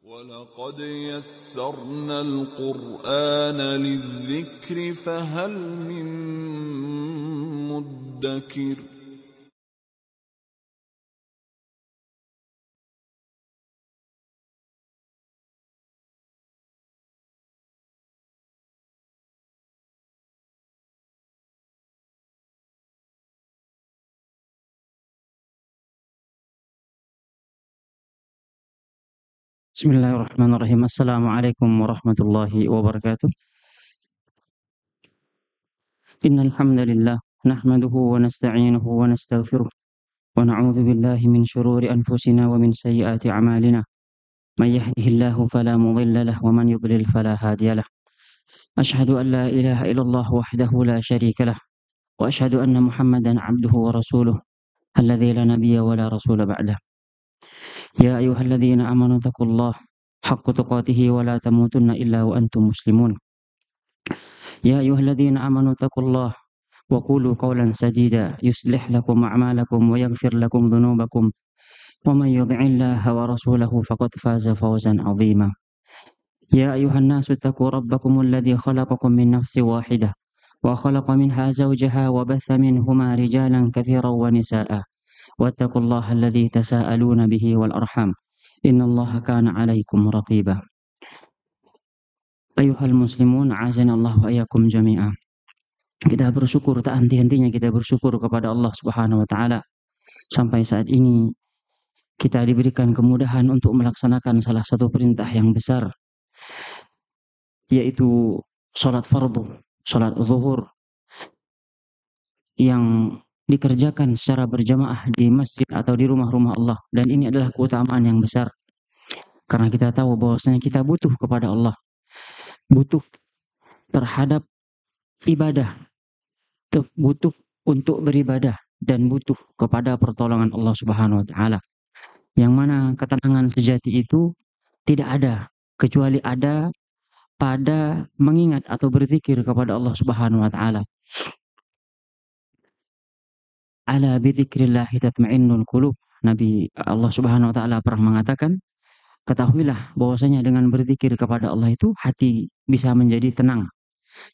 ولقد يسرنا القرآن للذكر فهل من مدكر Bismillahirrahmanirrahim. Assalamualaikum warahmatullahi wabarakatuh. Innal hamdalillah nahmaduhu wa nasta'inuhu wa nastaghfiruh wa na'udzu billahi min shururi anfusina wa min sayyiati a'malina. May yahdihillahu fala mudilla lahu wa man yudlil fala hadiya lahu. Asyhadu an la ilaha illallah wahdahu la syarika lah wa asyhadu anna Muhammadan 'abduhu wa rasuluh alladzi la nabiyya wa la rasula ba'dah. Ya ayyuhalladzina amanu taqullaha haqqa tuqatih wa la tamutunna illa wa antum muslimun. يا أيها الذين آمنوا اتقوا الله وقولوا قولا سديدا يصلح لكم أعمالكم ويغفر لكم ذنوبكم ومن يطع الله ورسوله فقد فاز فوزا عظيما. يا أيها الناس اتقوا ربكم الذي خلقكم من نفس واحدة وخلق منها زوجها وبث منهما رجالا كثيرا ونساء واتقوا الله الذي تساءلون به والأرحام إن الله كان عليكم رقيبا. Ayuhal muslimun, azanallahu wa iyyakum jami'ah. Kita bersyukur, tak henti-hentinya kita bersyukur kepada Allah Subhanahu wa taala. Sampai saat ini kita diberikan kemudahan untuk melaksanakan salah satu perintah yang besar, yaitu salat fardu, salat zuhur yang dikerjakan secara berjamaah di masjid atau di rumah-rumah Allah. Dan ini adalah keutamaan yang besar. Karena kita tahu bahwasanya kita butuh kepada Allah, butuh terhadap ibadah, butuh untuk beribadah, dan butuh kepada pertolongan Allah Subhanahu wa taala. Yang mana ketenangan sejati itu tidak ada kecuali ada pada mengingat atau berzikir kepada Allah Subhanahu wa taala. Ala bidzikrillah tatma'innul qulub. Nabi Allah Subhanahu wa taala pernah mengatakan, ketahuilah bahwasanya dengan berzikir kepada Allah itu hati bisa menjadi tenang.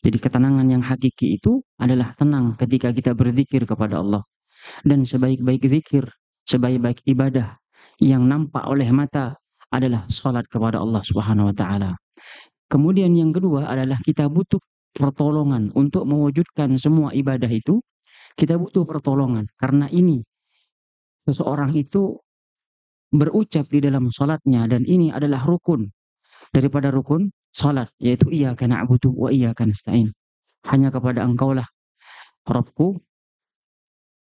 Jadi ketenangan yang hakiki itu adalah tenang ketika kita berzikir kepada Allah. Dan sebaik-baik zikir, sebaik-baik ibadah yang nampak oleh mata adalah salat kepada Allah Subhanahu wa taala. Kemudian yang kedua adalah kita butuh pertolongan untuk mewujudkan semua ibadah itu. Kita butuh pertolongan karena ini seseorang itu berucap di dalam salatnya, dan ini adalah rukun daripada rukun salat, yaitu iyyaka na'budu wa iyyaka nasta'in. Hanya kepada Engkaulah Rabbku,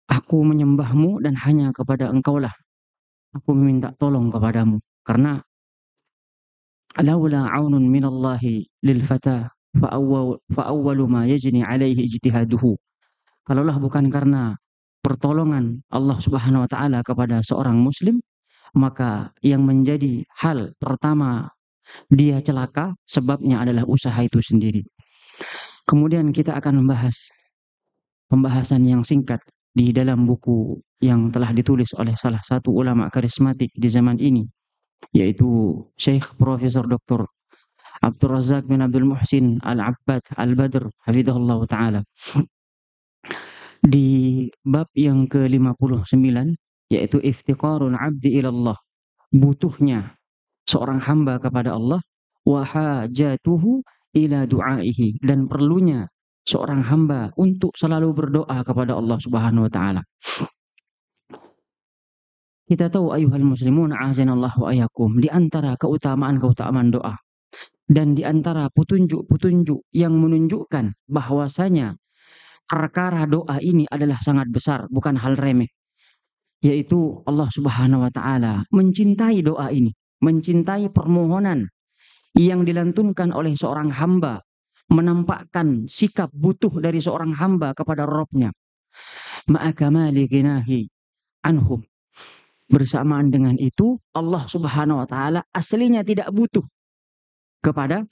aku menyembahmu, dan hanya kepada Engkaulah aku meminta tolong kepadamu. Karena laula aunun minallahi lil fata fa awwalu ma yajni alaihi ijtihaduhu. Kalaulah bukan karena pertolongan Allah Subhanahu wa taala kepada seorang muslim, maka yang menjadi hal pertama dia celaka sebabnya adalah usaha itu sendiri. Kemudian kita akan membahas pembahasan yang singkat di dalam buku yang telah ditulis oleh salah satu ulama karismatik di zaman ini, yaitu Syekh Profesor Dr. Abdul Razak bin Abdul Muhsin Al-Abbad Al-Badr hafizahullah ta'ala. Di bab yang ke-59, yaitu iftiqarul abdi ilallah, butuhnya seorang hamba kepada Allah, wa hajatuhu ila du'aihi, dan perlunya seorang hamba untuk selalu berdoa kepada Allah Subhanahu wa taala. Kita tahu ayuhal muslimun azanallahu wa iyyakum, di antara keutamaan-keutamaan doa dan di antara petunjuk-petunjuk yang menunjukkan bahwasanya perkara doa ini adalah sangat besar, bukan hal remeh, yaitu Allah Subhanahu wa taala mencintai doa ini, mencintai permohonan yang dilantunkan oleh seorang hamba, menampakkan sikap butuh dari seorang hamba kepada Rabb-nya. Ma'akamali ginahi anhum. Bersamaan dengan itu, Allah Subhanahu wa taala aslinya tidak butuh kepada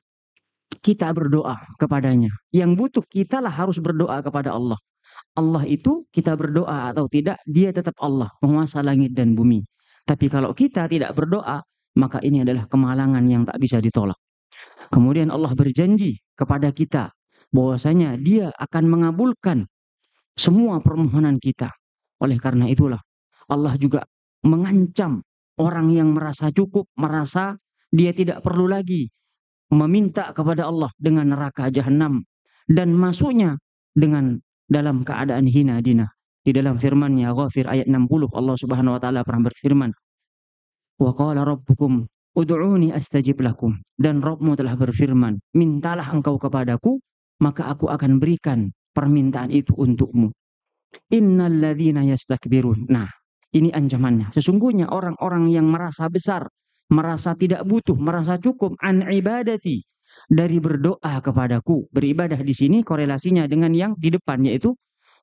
kita berdoa kepadanya. Yang butuh kitalah harus berdoa kepada Allah. Allah itu kita berdoa atau tidak, dia tetap Allah, penguasa langit dan bumi. Tapi kalau kita tidak berdoa, maka ini adalah kemalangan yang tak bisa ditolak. Kemudian Allah berjanji kepada kita bahwasanya Dia akan mengabulkan semua permohonan kita. Oleh karena itulah Allah juga mengancam orang yang merasa cukup, merasa dia tidak perlu lagi meminta kepada Allah dengan neraka jahanam dan masuknya dengan dalam keadaan hina dina. Di dalam firman-Nya Ghafir ayat 60 Allah Subhanahu wa taala pernah berfirman, "Wa qala rabbukum ud'uni astajib lakum." Dan Rabbmu telah berfirman, "Mintalah engkau kepadaku, maka aku akan berikan permintaan itu untukmu." Innal ladzina yastakbirun. Nah, ini ancamannya. Sesungguhnya orang-orang yang merasa besar, merasa tidak butuh, merasa cukup an ibadati, dari berdoa kepadaku. Beribadah di sini korelasinya dengan yang di depan, yaitu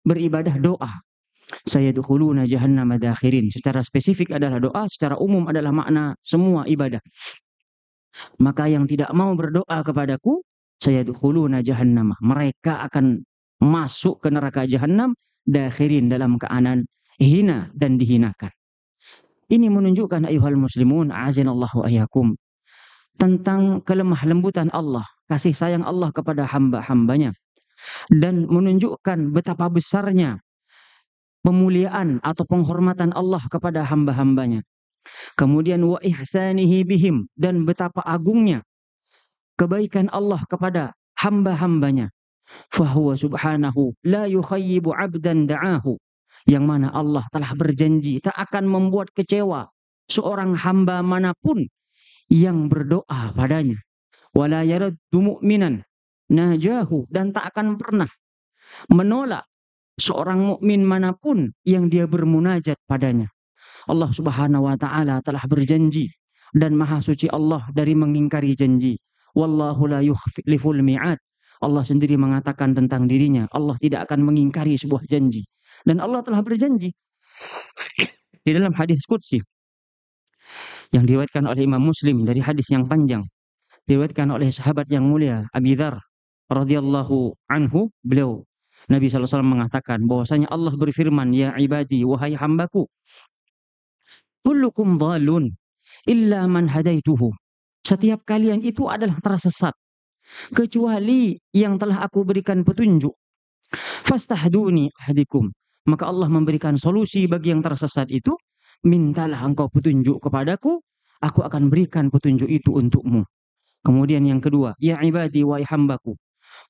beribadah doa. Sayadkhuluna jahannama dakhirin. Secara spesifik adalah doa, secara umum adalah makna semua ibadah. Maka yang tidak mau berdoa kepadaku, sayadkhuluna jahannama. Mereka akan masuk ke neraka jahanam dakhirin, dalam keadaan hina dan dihinakan. Ini menunjukkan ayuhal muslimun a'azinallahu ayyakum tentang kelemah lembutan Allah, kasih sayang Allah kepada hamba-hambanya, dan menunjukkan betapa besarnya pemuliaan atau penghormatan Allah kepada hamba-hambanya. Kemudian wa ihsanihi bihim, dan betapa agungnya kebaikan Allah kepada hamba-hambanya. Fahuwa subhanahu la yukhayyibu abdan da'ahu, yang mana Allah telah berjanji tak akan membuat kecewa seorang hamba manapun yang berdoa padanya. Wala yaraddu mu'minan najahu, dan tak akan pernah menolak seorang mukmin manapun yang dia bermunajat padanya. Allah Subhanahu wa taala telah berjanji, dan maha suci Allah dari mengingkari janji. Wallahu la yukhliful mi'ad. Allah sendiri mengatakan tentang dirinya, Allah tidak akan mengingkari sebuah janji. Dan Allah telah berjanji di dalam hadis qudsi yang diriwayatkan oleh Imam Muslim dari hadis yang panjang, diriwayatkan oleh sahabat yang mulia Abi Dzar radhiyallahu anhu. Beliau Nabi SAW mengatakan bahwasanya Allah berfirman, "Ya ibadi, wahai hambaku, kullukum dhalun illa man hadaituhu." Setiap kalian itu adalah tersesat kecuali yang telah aku berikan petunjuk. Fastahduni ahdikum. Maka Allah memberikan solusi bagi yang tersesat itu, mintalah engkau petunjuk kepadaku, aku akan berikan petunjuk itu untukmu. Kemudian yang kedua, ya ibadi wahai hambaku,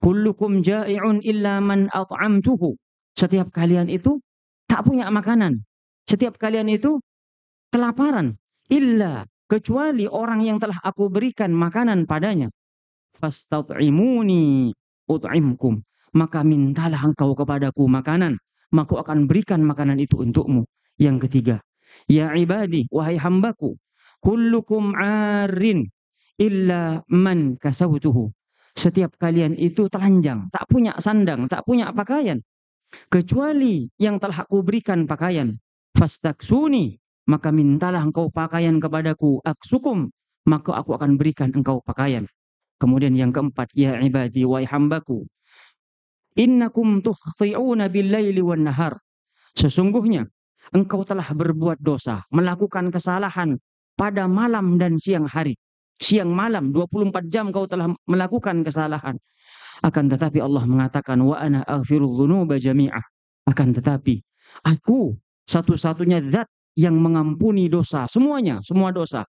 kullukum ja'i'un illa man at'amtuhu. Setiap kalian itu tak punya makanan. Setiap kalian itu kelaparan. Illa, kecuali orang yang telah aku berikan makanan padanya. Fastat'imuni ut'imkum. Maka mintalah engkau kepadaku makanan, maka aku akan berikan makanan itu untukmu. Yang ketiga, ya ibadi wahai hambaku, kullukum 'arrin illa man kasautuhu. Setiap kalian itu telanjang, tak punya sandang, tak punya pakaian, kecuali yang telah aku berikan pakaian. Fastaksuni, maka mintalah engkau pakaian kepadaku. Aksukum, maka aku akan berikan engkau pakaian. Kemudian yang keempat, ya ibadi wahai hambaku, innakum tukhti'una bil-laili wan-nahar. Sesungguhnya engkau telah berbuat dosa, melakukan kesalahan pada malam dan siang hari. Siang malam 24 jam kau telah melakukan kesalahan. Akan tetapi Allah mengatakan, wa ana aghfirudz dzunuba jami'ah. Akan tetapi aku satu-satunya zat yang mengampuni dosa semuanya, semua dosa.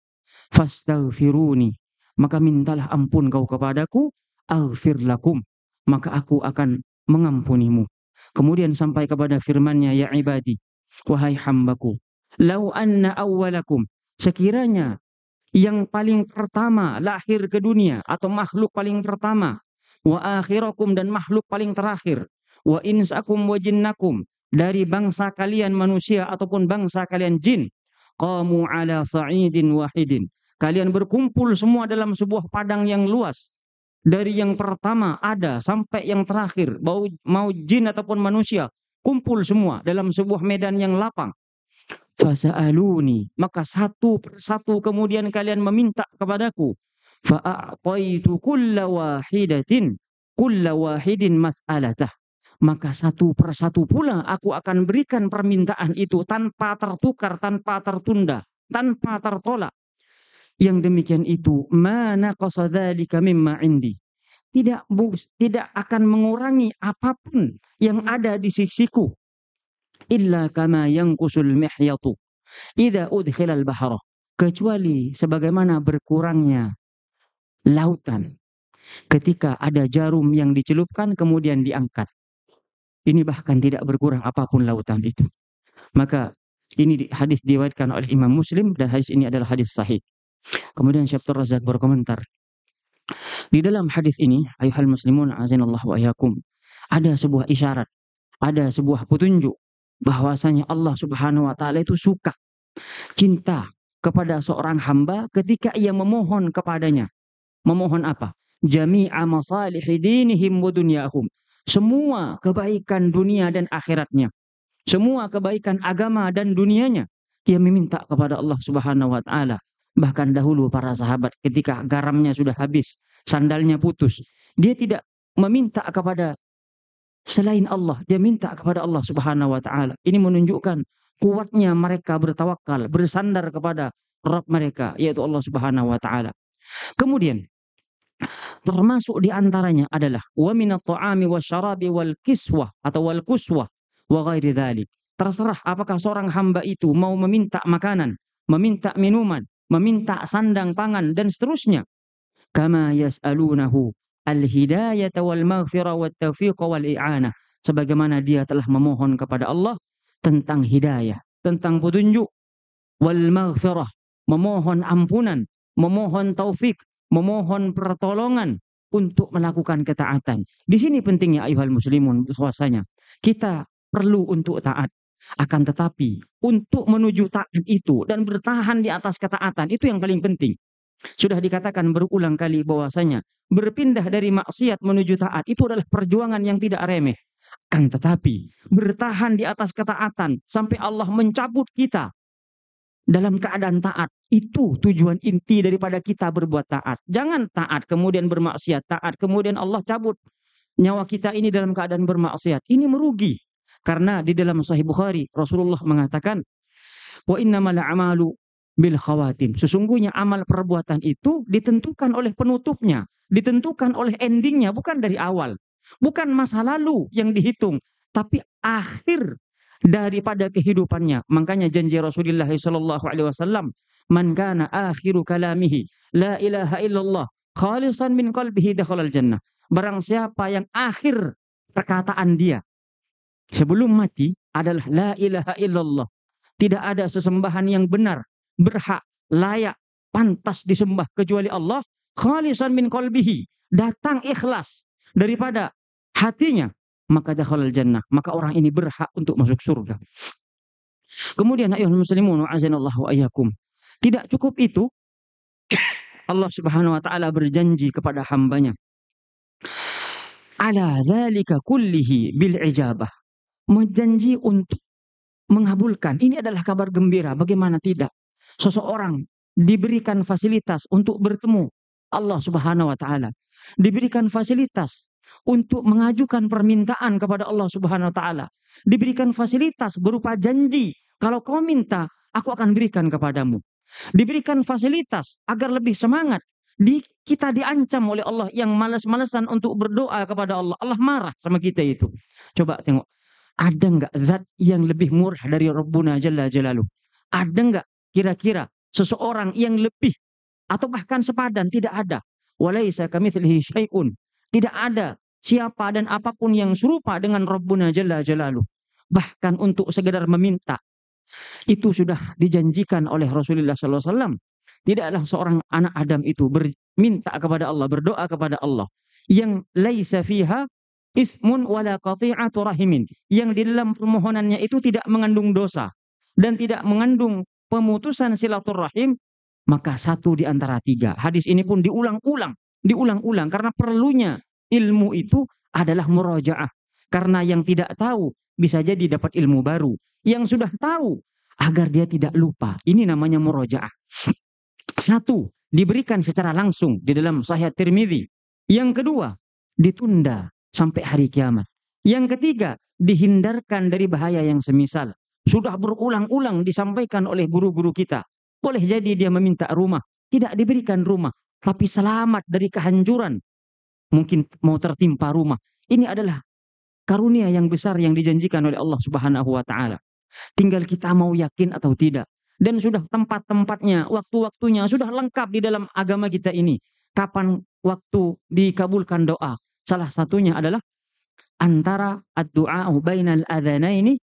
Fastaghfiruni, maka mintalah ampun kau kepadaku, aghfir lakum, maka aku akan mengampunimu. Kemudian sampai kepada firman-Nya, ya ibadi wahai hambaku, lau anna awwalakum, sekiranya yang paling pertama lahir ke dunia atau makhluk paling pertama, wa akhirakum, dan makhluk paling terakhir, wa insakum wa jinnakum, dari bangsa kalian manusia ataupun bangsa kalian jin, qamu ala sa'idin wahidin, kalian berkumpul semua dalam sebuah padang yang luas, dari yang pertama ada sampai yang terakhir, mau jin ataupun manusia, kumpul semua dalam sebuah medan yang lapang. Fasa'aluni, maka satu persatu kemudian kalian meminta kepadaku. Fa'a'taitu kulla wahidin mas'alatah, maka satu persatu pula aku akan berikan permintaan itu tanpa tertukar, tanpa tertunda, tanpa tertolak. yang demikian itu ma naqasa dzalika mimma indi, tidak akan mengurangi apapun yang ada di sisiku, illa kama yanqusul mihyatu idza udkhila al-bahra, kecuali sebagaimana berkurangnya lautan ketika ada jarum yang dicelupkan kemudian diangkat. Ini bahkan tidak berkurang apapun lautan itu. Maka ini hadis diriwayatkan oleh Imam Muslim dan hadis ini adalah hadis sahih. Kemudian Syekh Abdul Razak berkomentar, di dalam hadis ini, ayuhal muslimun azanallahu wa iyyakum, ada sebuah isyarat, ada sebuah petunjuk bahwasanya Allah Subhanahu wa taala itu suka, cinta kepada seorang hamba ketika ia memohon kepadanya. Memohon apa? Jami'a masalihi dinihim wa dunyahum. Semua kebaikan dunia dan akhiratnya. Semua kebaikan agama dan dunianya. Dia meminta kepada Allah Subhanahu wa taala. Bahkan dahulu para sahabat ketika garamnya sudah habis, sandalnya putus, dia tidak meminta kepada selain Allah, dia minta kepada Allah Subhanahu wa taala. Ini menunjukkan kuatnya mereka bertawakal, bersandar kepada Rabb mereka, yaitu Allah Subhanahu wa taala. Kemudian termasuk di antaranya adalah wa minat ta'ami wasyarabi wal kiswah atau wal kuswah wa ghairi dzalik. Terserah apakah seorang hamba itu mau meminta makanan, meminta minuman, meminta sandang pangan dan seterusnya. Kama yas'alunahu al-hidayata wal maghfirah wat taufiq wal i'anah. Sebagaimana dia telah memohon kepada Allah tentang hidayah, tentang petunjuk, wal maghfirah, memohon ampunan, memohon taufik, memohon pertolongan untuk melakukan ketaatan. Di sini pentingnya ayuhal muslimun bahwasanya kita perlu untuk taat. Akan tetapi untuk menuju taat itu dan bertahan di atas ketaatan itu yang paling penting. Sudah dikatakan berulang kali bahwasanya berpindah dari maksiat menuju taat itu adalah perjuangan yang tidak remeh. Akan tetapi bertahan di atas ketaatan sampai Allah mencabut kita dalam keadaan taat, itu tujuan inti daripada kita berbuat taat. Jangan taat kemudian bermaksiat, taat kemudian Allah cabut nyawa kita ini dalam keadaan bermaksiat. Ini merugi. Karena di dalam Sahih Bukhari Rasulullah mengatakan, wa innamal a'malu bil khawatim. Sesungguhnya amal perbuatan itu ditentukan oleh penutupnya, ditentukan oleh endingnya, bukan dari awal. Bukan masa lalu yang dihitung, tapi akhir daripada kehidupannya. Makanya janji Rasulullah sallallahu alaihi wasallam, man kana akhiru kalamihi la ilaha illallah khalisan min qalbihi dakhalal jannah. Barang siapa yang akhir perkataan dia sebelum mati adalah la ilaha illallah, tidak ada sesembahan yang benar, berhak, layak, pantas disembah kecuali Allah, khalisan min qalbihi, datang ikhlas daripada hatinya, maka dakhalal jannah, maka orang ini berhak untuk masuk surga. Kemudian ayuhal muslimun wa'azanallahu wa iyyakum, tidak cukup itu, Allah Subhanahu wa taala berjanji kepada hambanya, ala dzalika kullihi bil ijabah, menjanji untuk mengabulkan. Ini adalah kabar gembira, bagaimana tidak? Seseorang diberikan fasilitas untuk bertemu Allah Subhanahu wa taala, diberikan fasilitas untuk mengajukan permintaan kepada Allah Subhanahu wa taala, diberikan fasilitas berupa janji, kalau kau minta aku akan berikan kepadamu. Diberikan fasilitas agar lebih semangat. Kita diancam oleh Allah yang malas-malasan untuk berdoa kepada Allah. Allah marah sama kita itu. Coba tengok, ada enggak zat yang lebih murah dari Rabbuna Jalla Jalaluh? Ada enggak kira-kira seseorang yang lebih atau bahkan sepadan? Tidak ada. Walaisa kamitslihi syai'un. Tidak ada siapa dan apapun yang serupa dengan Rabbuna Jalla Jalaluh. Bahkan untuk sekedar meminta, itu sudah dijanjikan oleh Rasulullah SAW. Tidaklah seorang anak Adam itu berminta kepada Allah, berdoa kepada Allah yang laisa fiha ismun wala qati'atu rahimin, yang di dalam permohonannya itu tidak mengandung dosa dan tidak mengandung pemutusan silaturahim, maka satu di antara tiga. Hadis ini pun diulang-ulang karena perlunya ilmu itu adalah murajaah. Karena yang tidak tahu bisa jadi dapat ilmu baru, yang sudah tahu agar dia tidak lupa. Ini namanya murajaah. Satu, diberikan secara langsung di dalam Sahih Tirmidzi. Yang kedua, ditunda sampai hari kiamat. Yang ketiga, dihindarkan dari bahaya yang semisal. Sudah berulang-ulang disampaikan oleh guru-guru kita. Boleh jadi dia meminta rumah, tidak diberikan rumah, tapi selamat dari kehancuran. Mungkin mau tertimpa rumah. Ini adalah karunia yang besar yang dijanjikan oleh Allah Subhanahu wa taala. Tinggal kita mau yakin atau tidak. Dan sudah tempat-tempatnya, waktu-waktunya sudah lengkap di dalam agama kita ini. Kapan waktu dikabulkan doa? Salah satunya adalah antara ad-du'a bainal adzanaini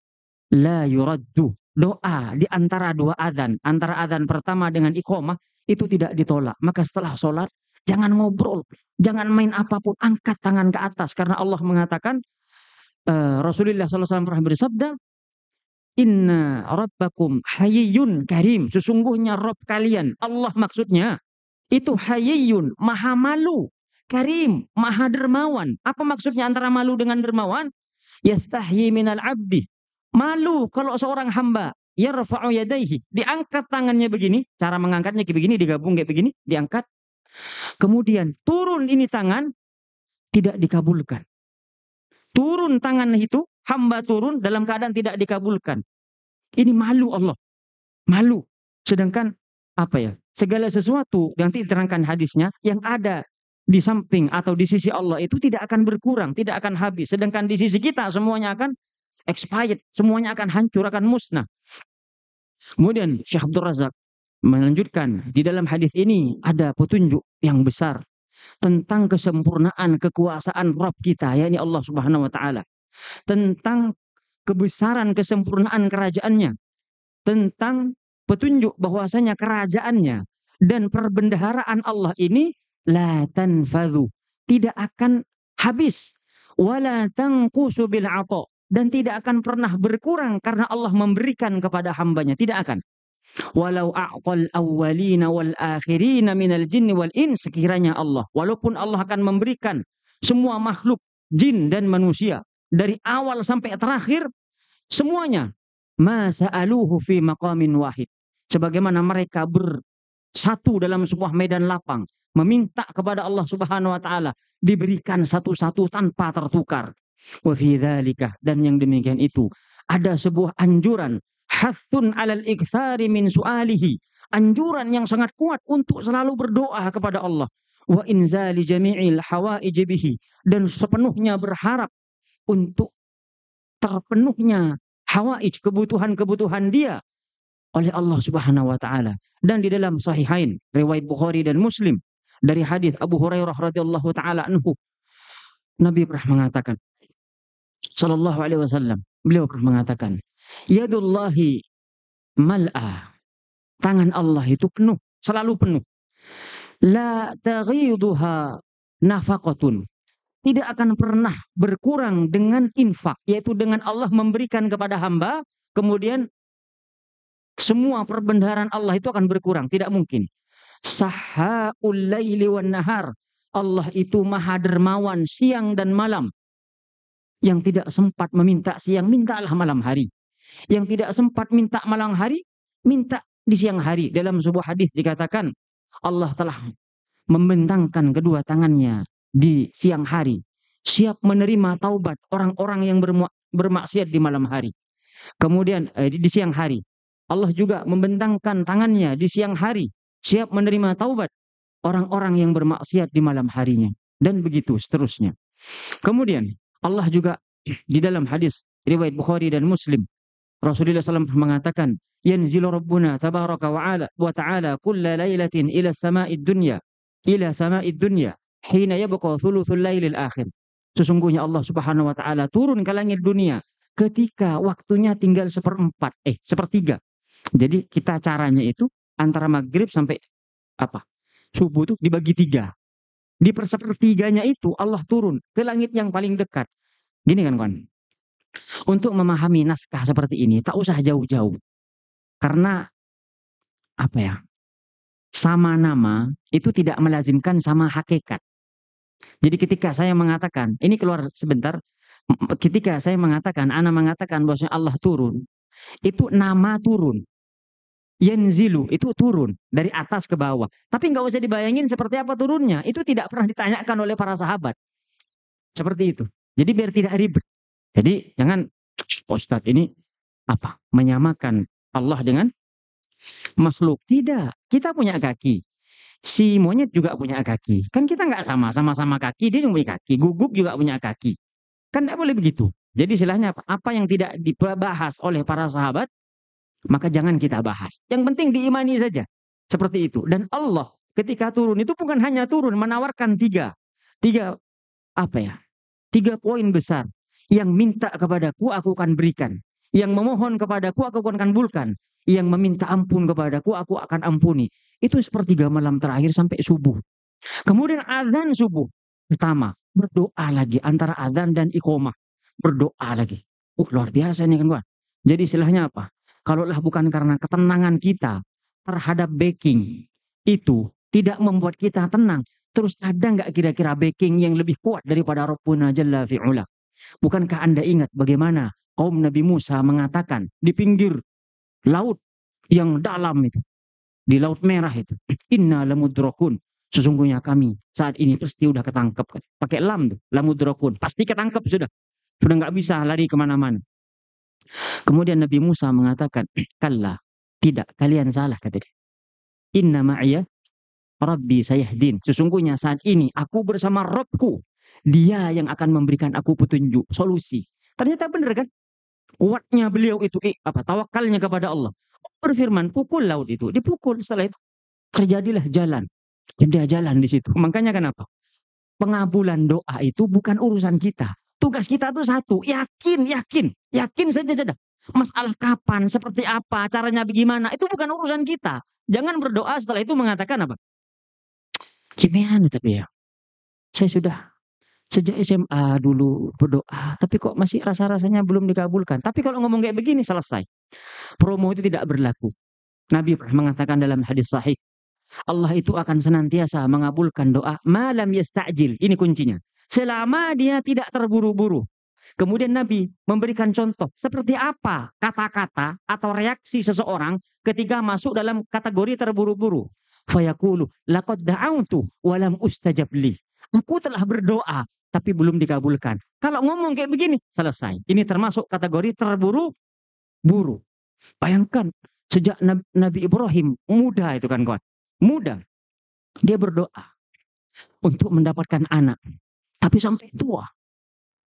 la yuraddu. Doa di antara dua adzan, antara adzan pertama dengan iqamah itu tidak ditolak. Maka setelah sholat jangan ngobrol, jangan main apapun, angkat tangan ke atas karena Allah mengatakan Rasulullah SAW pernah bersabda, Inna rabbakum hayyun karim. Sesungguhnya Rabb kalian, Allah maksudnya, itu hayyun, maha malu. Karim, maha dermawan. Apa maksudnya antara malu dengan dermawan? Yastahyi minal abdi. Malu kalau seorang hamba yarfa'u yadaihi, diangkat tangannya begini, cara mengangkatnya kayak begini, digabung kayak begini, diangkat. Kemudian turun ini tangan, tidak dikabulkan. Turun tangan itu, hamba turun dalam keadaan tidak dikabulkan. Ini malu Allah. Malu. Sedangkan apa ya? Segala sesuatu yang diterangkan hadisnya yang ada di samping atau di sisi Allah itu tidak akan berkurang, tidak akan habis. Sedangkan di sisi kita semuanya akan expired, semuanya akan hancur, akan musnah. Kemudian Syekh Abdul Razak melanjutkan, di dalam hadis ini ada petunjuk yang besar tentang kesempurnaan kekuasaan Rabb kita, yakni Allah Subhanahu wa taala. Tentang kebesaran kesempurnaan kerajaannya, tentang petunjuk bahwasanya kerajaannya dan perbendaharaan Allah ini la tanfadhu, tidak akan habis, wala tanqusu bil ata, dan tidak akan pernah berkurang karena Allah memberikan kepada hambanya, tidak akan. Walau a'tal awwalina wal akhirina minal jinni wal ins, sekiranya Allah, walaupun Allah akan memberikan semua makhluk jin dan manusia dari awal sampai terakhir semuanya, ma sa'aluhu fi maqamin wahid, sebagaimana mereka bersatu dalam sebuah medan lapang meminta kepada Allah Subhanahu wa taala, diberikan satu-satu tanpa tertukar. Wa fi dzalika, dan yang demikian itu ada sebuah anjuran, hathun 'alal iktsari min su'alihi, anjuran yang sangat kuat untuk selalu berdoa kepada Allah, wa inzali jami'il hawaij bihi, dan sepenuhnya berharap untuk terpenuhnya hawaij, kebutuhan-kebutuhan dia oleh Allah Subhanahu wa taala. Dan di dalam sahihain riwayat Bukhari dan Muslim dari hadis Abu Hurairah radhiyallahu taala anhu, Nabi pernah mengatakan sallallahu alaihi wasallam, beliau pernah mengatakan, yadullahi mal'a, tangan Allah itu penuh, selalu penuh. La taghiduha nafaqatun, tidak akan pernah berkurang dengan infak, yaitu dengan Allah memberikan kepada hamba, kemudian semua perbendaharaan Allah itu akan berkurang, tidak mungkin. Sahhaul laili wan nahar, Allah itu maha dermawan siang dan malam. Yang tidak sempat meminta siang, mintalah malam hari. Yang tidak sempat minta malam hari, minta di siang hari. Dalam sebuah hadis dikatakan, Allah telah membentangkan kedua tangannya di siang hari, siap menerima taubat orang-orang yang bermaksiat di malam hari. Kemudian di siang hari, Allah juga membentangkan tangannya di siang hari, siap menerima taubat orang-orang yang bermaksiat di malam harinya. Dan begitu seterusnya. Kemudian Allah juga di dalam hadis riwayat Bukhari dan Muslim, Rasulullah SAW mengatakan, yanzilu rabbuna tabaraka wa ta'ala kulla lailatin ila sama'id dunya, ila sama'id dunya hina yabqa thuluthul lailil akhir. Sesungguhnya Allah Subhanahu wa taala turun ke langit dunia ketika waktunya tinggal sepertiga. Jadi kita caranya itu antara maghrib sampai subuh itu dibagi tiga. Di persepertiganya itu Allah turun ke langit yang paling dekat. Gini kan kawan, untuk memahami naskah seperti ini tak usah jauh-jauh, karena sama nama itu tidak melazimkan sama hakikat. Jadi ketika saya mengatakan, ini keluar sebentar, ketika saya mengatakan, ana mengatakan bahwasanya Allah turun, itu nama turun. Yanzilu itu turun dari atas ke bawah. Tapi nggak usah dibayangin seperti apa turunnya. Itu tidak pernah ditanyakan oleh para sahabat. Seperti itu. Jadi biar tidak ribet. Jadi jangan, Ustadz ini menyamakan Allah dengan makhluk. Tidak. Kita punya kaki. Si monyet juga punya kaki. Kan kita nggak sama-sama kaki, dia juga punya kaki. Guguk juga punya kaki. Kan nggak boleh begitu. Jadi istilahnya apa? Apa yang tidak dibahas oleh para sahabat, maka jangan kita bahas. Yang penting diimani saja. Seperti itu. Dan Allah ketika turun itu bukan hanya turun, menawarkan tiga apa ya? 3 poin besar. Yang minta kepadaku, aku akan berikan. Yang memohon kepadaku, aku akan kabulkan. Yang meminta ampun kepadaku, aku akan ampuni. Itu sepertiga malam terakhir sampai subuh. Kemudian azan subuh pertama, berdoa lagi antara azan dan iqomah. Berdoa lagi. Luar biasa ini kan, Bang. Jadi istilahnya apa? Kalaulah bukan karena ketenangan kita terhadap backing itu tidak membuat kita tenang, terus ada nggak kira-kira backing yang lebih kuat daripada Rabbuna Jalla fi'ula? Bukankah Anda ingat bagaimana kaum Nabi Musa mengatakan di pinggir laut yang dalam itu, di Laut Merah itu, inna lamudrakun, sesungguhnya kami saat ini pasti udah ketangkep. Pakai lam tuh, lamudrakun, pasti ketangkep sudah nggak bisa lari kemana-mana. Kemudian Nabi Musa mengatakan, kalla, tidak, kalian salah, kata dia. Inna ma'iyya Rabbi sayahdin, sesungguhnya saat ini aku bersama Rabbku, dia yang akan memberikan aku petunjuk, solusi. Ternyata benar kan? Kuatnya beliau itu, tawakalnya kepada Allah. Berfirman, pukul laut itu, dipukul. Setelah itu terjadilah jalan. Jadi jalan di situ. Makanya kenapa? Pengabulan doa itu bukan urusan kita. Tugas kita tuh satu, yakin saja. Masalah kapan, seperti apa, caranya bagaimana, itu bukan urusan kita. Jangan berdoa setelah itu mengatakan apa? Gimana tapi ya? Saya sudah sejak SMA dulu berdoa, tapi kok masih rasa-rasanya belum dikabulkan. Tapi kalau ngomong kayak begini selesai. Promo itu tidak berlaku. Nabi pernah mengatakan dalam hadis sahih, Allah itu akan senantiasa mengabulkan doa malam yasta'jil. Ini kuncinya. Selama dia tidak terburu-buru. Kemudian Nabi memberikan contoh seperti apa kata-kata atau reaksi seseorang ketika masuk dalam kategori terburu-buru. Fayaqulu laqad da'autu walam ustajab li. Aku telah berdoa tapi belum dikabulkan. Kalau ngomong kayak begini, selesai. Ini termasuk kategori terburu-buru. Bayangkan sejak Nabi Ibrahim muda itu kan kawan. Muda. Dia berdoa untuk mendapatkan anak. Tapi sampai tua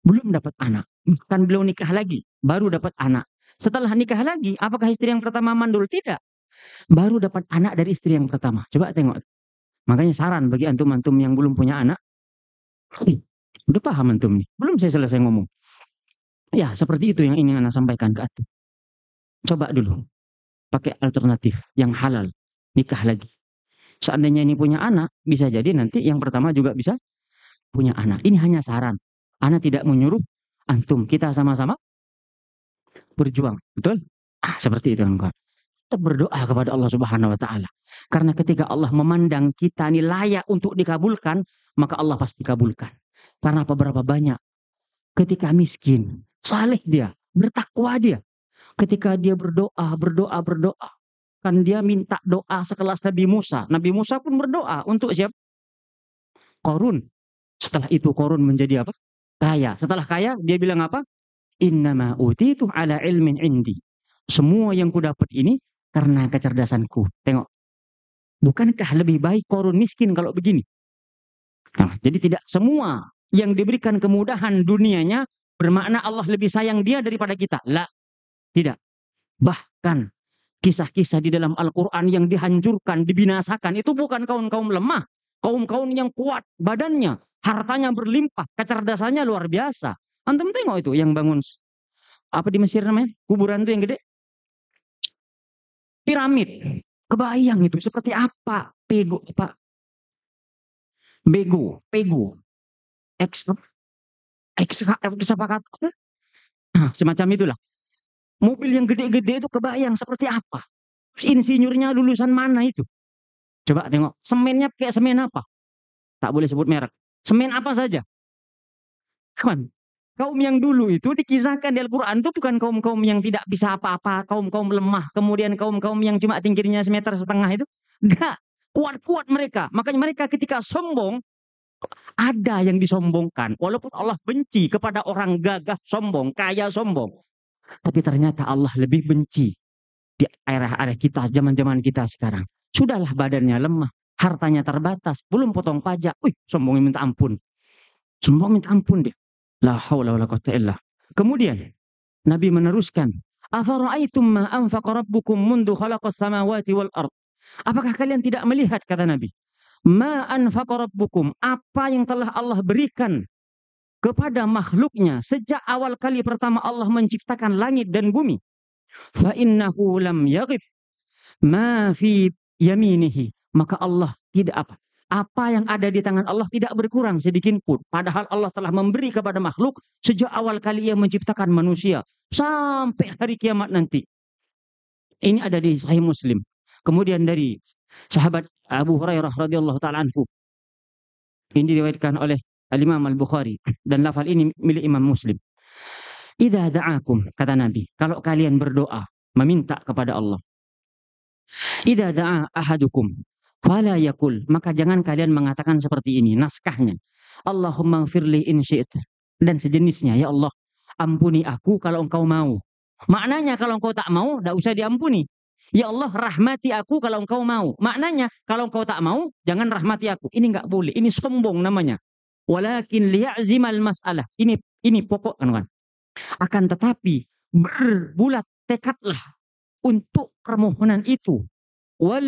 belum dapat anak. Kan belum nikah lagi, baru dapat anak. Setelah nikah lagi, apakah istri yang pertama mandul? Tidak. Baru dapat anak dari istri yang pertama. Coba tengok. Makanya saran bagi antum-antum yang belum punya anak. Udah paham antum nih? Belum saya selesai ngomong. Ya, seperti itu yang ingin Anda sampaikan ke antum. Coba dulu. Pakai alternatif yang halal. Nikah lagi. Seandainya ini punya anak, bisa jadi nanti yang pertama juga bisa punya anak. Ini hanya saran. Ana tidak menyuruh antum. Kita sama-sama berjuang. Betul? Seperti itu kan. Kita berdoa kepada Allah Subhanahu wa taala. Karena ketika Allah memandang kita ini layak untuk dikabulkan, maka Allah pasti kabulkan. Karena beberapa banyak ketika miskin, saleh dia, bertakwa dia. Ketika dia berdoa, kan dia minta doa sekelas Nabi Musa. Nabi Musa pun berdoa untuk siapa? Qarun. Setelah itu Qarun menjadi apa? Kaya. Setelah kaya, dia bilang apa? Innama utitu ala ilmin indi. Semua yang ku dapat ini karena kecerdasanku. Tengok. Bukankah lebih baik Qarun miskin kalau begini? Nah, jadi tidak semua yang diberikan kemudahan dunianya bermakna Allah lebih sayang dia daripada kita. La. Tidak. Bahkan kisah-kisah di dalam Al-Quran yang dihancurkan, dibinasakan, itu bukan kaum-kaum lemah. Kaum-kaum yang kuat badannya, hartanya berlimpah, kecerdasannya luar biasa. Antum tengok itu yang bangun, apa di Mesir namanya? Kuburan itu yang gede. Piramid. Kebayang itu seperti apa? Pego. Semacam itulah. Mobil yang gede-gede itu kebayang seperti apa? Insinyurnya lulusan mana itu? Coba tengok. Semennya kayak semen apa? Tak boleh sebut merek. Semen apa saja? Kawan, kaum yang dulu itu dikisahkan di Al-Quran itu bukan kaum-kaum yang tidak bisa apa-apa, kaum-kaum lemah, kemudian kaum-kaum yang cuma tingginya 1,5 meter itu. Enggak, kuat-kuat mereka. Makanya mereka ketika sombong, ada yang disombongkan. Walaupun Allah benci kepada orang gagah sombong, kaya sombong. Tapi ternyata Allah lebih benci di era-era kita, zaman-zaman kita sekarang. Sudahlah badannya lemah, hartanya terbatas, belum potong pajak. Wih, sombongnya minta ampun. Sombong minta ampun dia. La haula wala quwwata illa. Kemudian Nabi meneruskan, "Afara'aitum ma anfaqa rabbukum mundu khalaqas samawati wal ard?" Apakah kalian tidak melihat, kata Nabi, ma anfaqa rabbukum, apa yang telah Allah berikan kepada makhluknya sejak awal kali pertama Allah menciptakan langit dan bumi. Fa innahu lam yaghib ma fi yaminihi, maka Allah tidak apa yang ada di tangan Allah tidak berkurang sedikit pun. Padahal Allah telah memberi kepada makhluk sejak awal kali Ia menciptakan manusia sampai hari kiamat nanti. Ini ada di Sahih Muslim. Kemudian dari sahabat Abu Hurairah radhiyallahu taala anhu, ini diriwayatkan oleh Al-Imam Al-Bukhari dan lafal ini milik Imam Muslim. Idza da'akum, kata Nabi, kalau kalian berdoa meminta kepada Allah, idza da'a ahadukum fala yakul, maka jangan kalian mengatakan seperti ini naskahnya, Allahumma gfirli in syi'ta, dan sejenisnya, ya Allah ampuni aku kalau engkau mau. Maknanya kalau engkau tak mau tidak usah diampuni. Ya Allah rahmati aku kalau engkau mau. Maknanya kalau engkau tak mau jangan rahmati aku. Ini enggak boleh, ini sombong namanya. Walakin liya'zimal mas'alah, ini pokok kan. Akan tetapi berbulat tekadlah untuk permohonan itu. Wal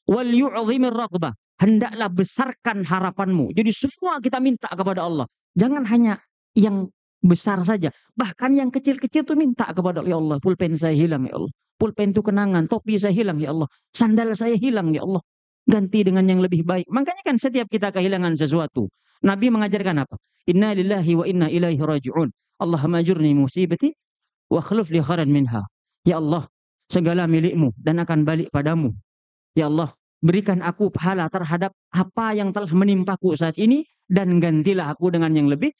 yu'azzimir raghbah, hendaklah besarkan harapanmu. Jadi semua kita minta kepada Allah, jangan hanya yang besar saja, bahkan yang kecil-kecil tuh minta kepada Allah. Ya Allah, pulpen saya hilang ya Allah, pulpen itu kenangan, topi saya hilang ya Allah, sandal saya hilang ya Allah, ganti dengan yang lebih baik. Makanya kan setiap kita kehilangan sesuatu, Nabi mengajarkan apa? Inna lillahi wa inna ilaihi raji'un. Allahumma ajurni musibati wa akhlif li khairan minha. Ya Allah, segala milikmu dan akan balik padamu. Ya Allah, berikan aku pahala terhadap apa yang telah menimpaku saat ini dan gantilah aku dengan yang lebih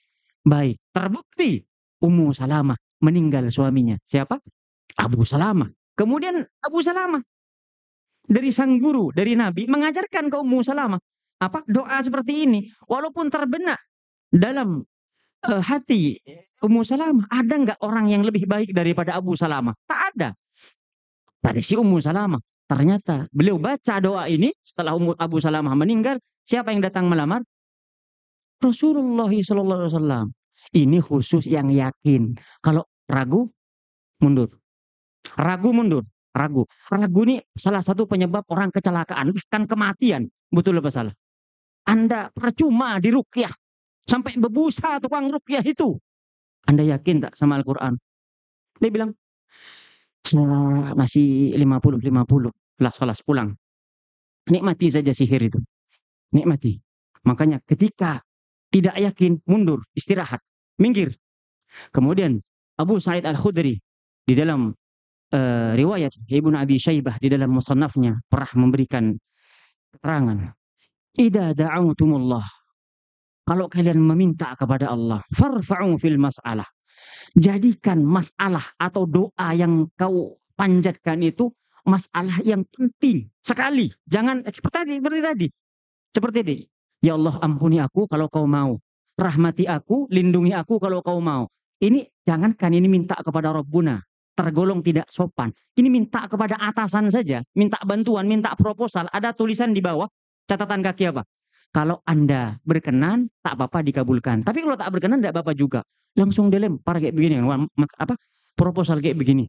baik. Terbukti Ummu Salamah meninggal suaminya. Siapa? Abu Salamah. Kemudian Abu Salamah dari sang guru, dari Nabi, mengajarkan ke Ummu Salamah apa? Doa seperti ini. Walaupun terbenak dalam hati Ummu Salamah, ada nggak orang yang lebih baik daripada Abu Salamah? Tak ada. Pada si Ummu Salamah, ternyata beliau baca doa ini setelah Abu Salamah meninggal. Siapa yang datang melamar? Rasulullah SAW. Ini khusus yang yakin. Kalau ragu, mundur. Ragu, mundur. Ragu. Ragu ini salah satu penyebab orang kecelakaan, bahkan kematian. Betul apa salah? Anda percuma di ruqyah, sampai berbusa tukang ruqyah itu. Anda yakin tak sama Al-Quran? Dia bilang, masih 50-50. Las pulang. Nikmati saja sihir itu. Nikmati. Makanya ketika tidak yakin, mundur, istirahat, minggir. Kemudian Abu Sa'id Al-Khudri di dalam riwayat Ibnu Abi Syaibah di dalam musannafnya pernah memberikan keterangan, idza da'autumullah, kalau kalian meminta kepada Allah, farfa'u fil mas'alah, jadikan masalah atau doa yang kau panjatkan itu masalah yang penting sekali. Jangan seperti tadi. Seperti ini. Ya Allah ampuni aku kalau kau mau. Rahmati aku, lindungi aku kalau kau mau. Ini jangankan ini minta kepada Rabbuna, tergolong tidak sopan. Ini minta kepada atasan saja, minta bantuan, minta proposal. Ada tulisan di bawah, catatan kaki apa? Kalau Anda berkenan, tak apa-apa dikabulkan. Tapi kalau tak berkenan, tidak apa-apa juga. Langsung dilempar kayak begini. Proposal kayak begini.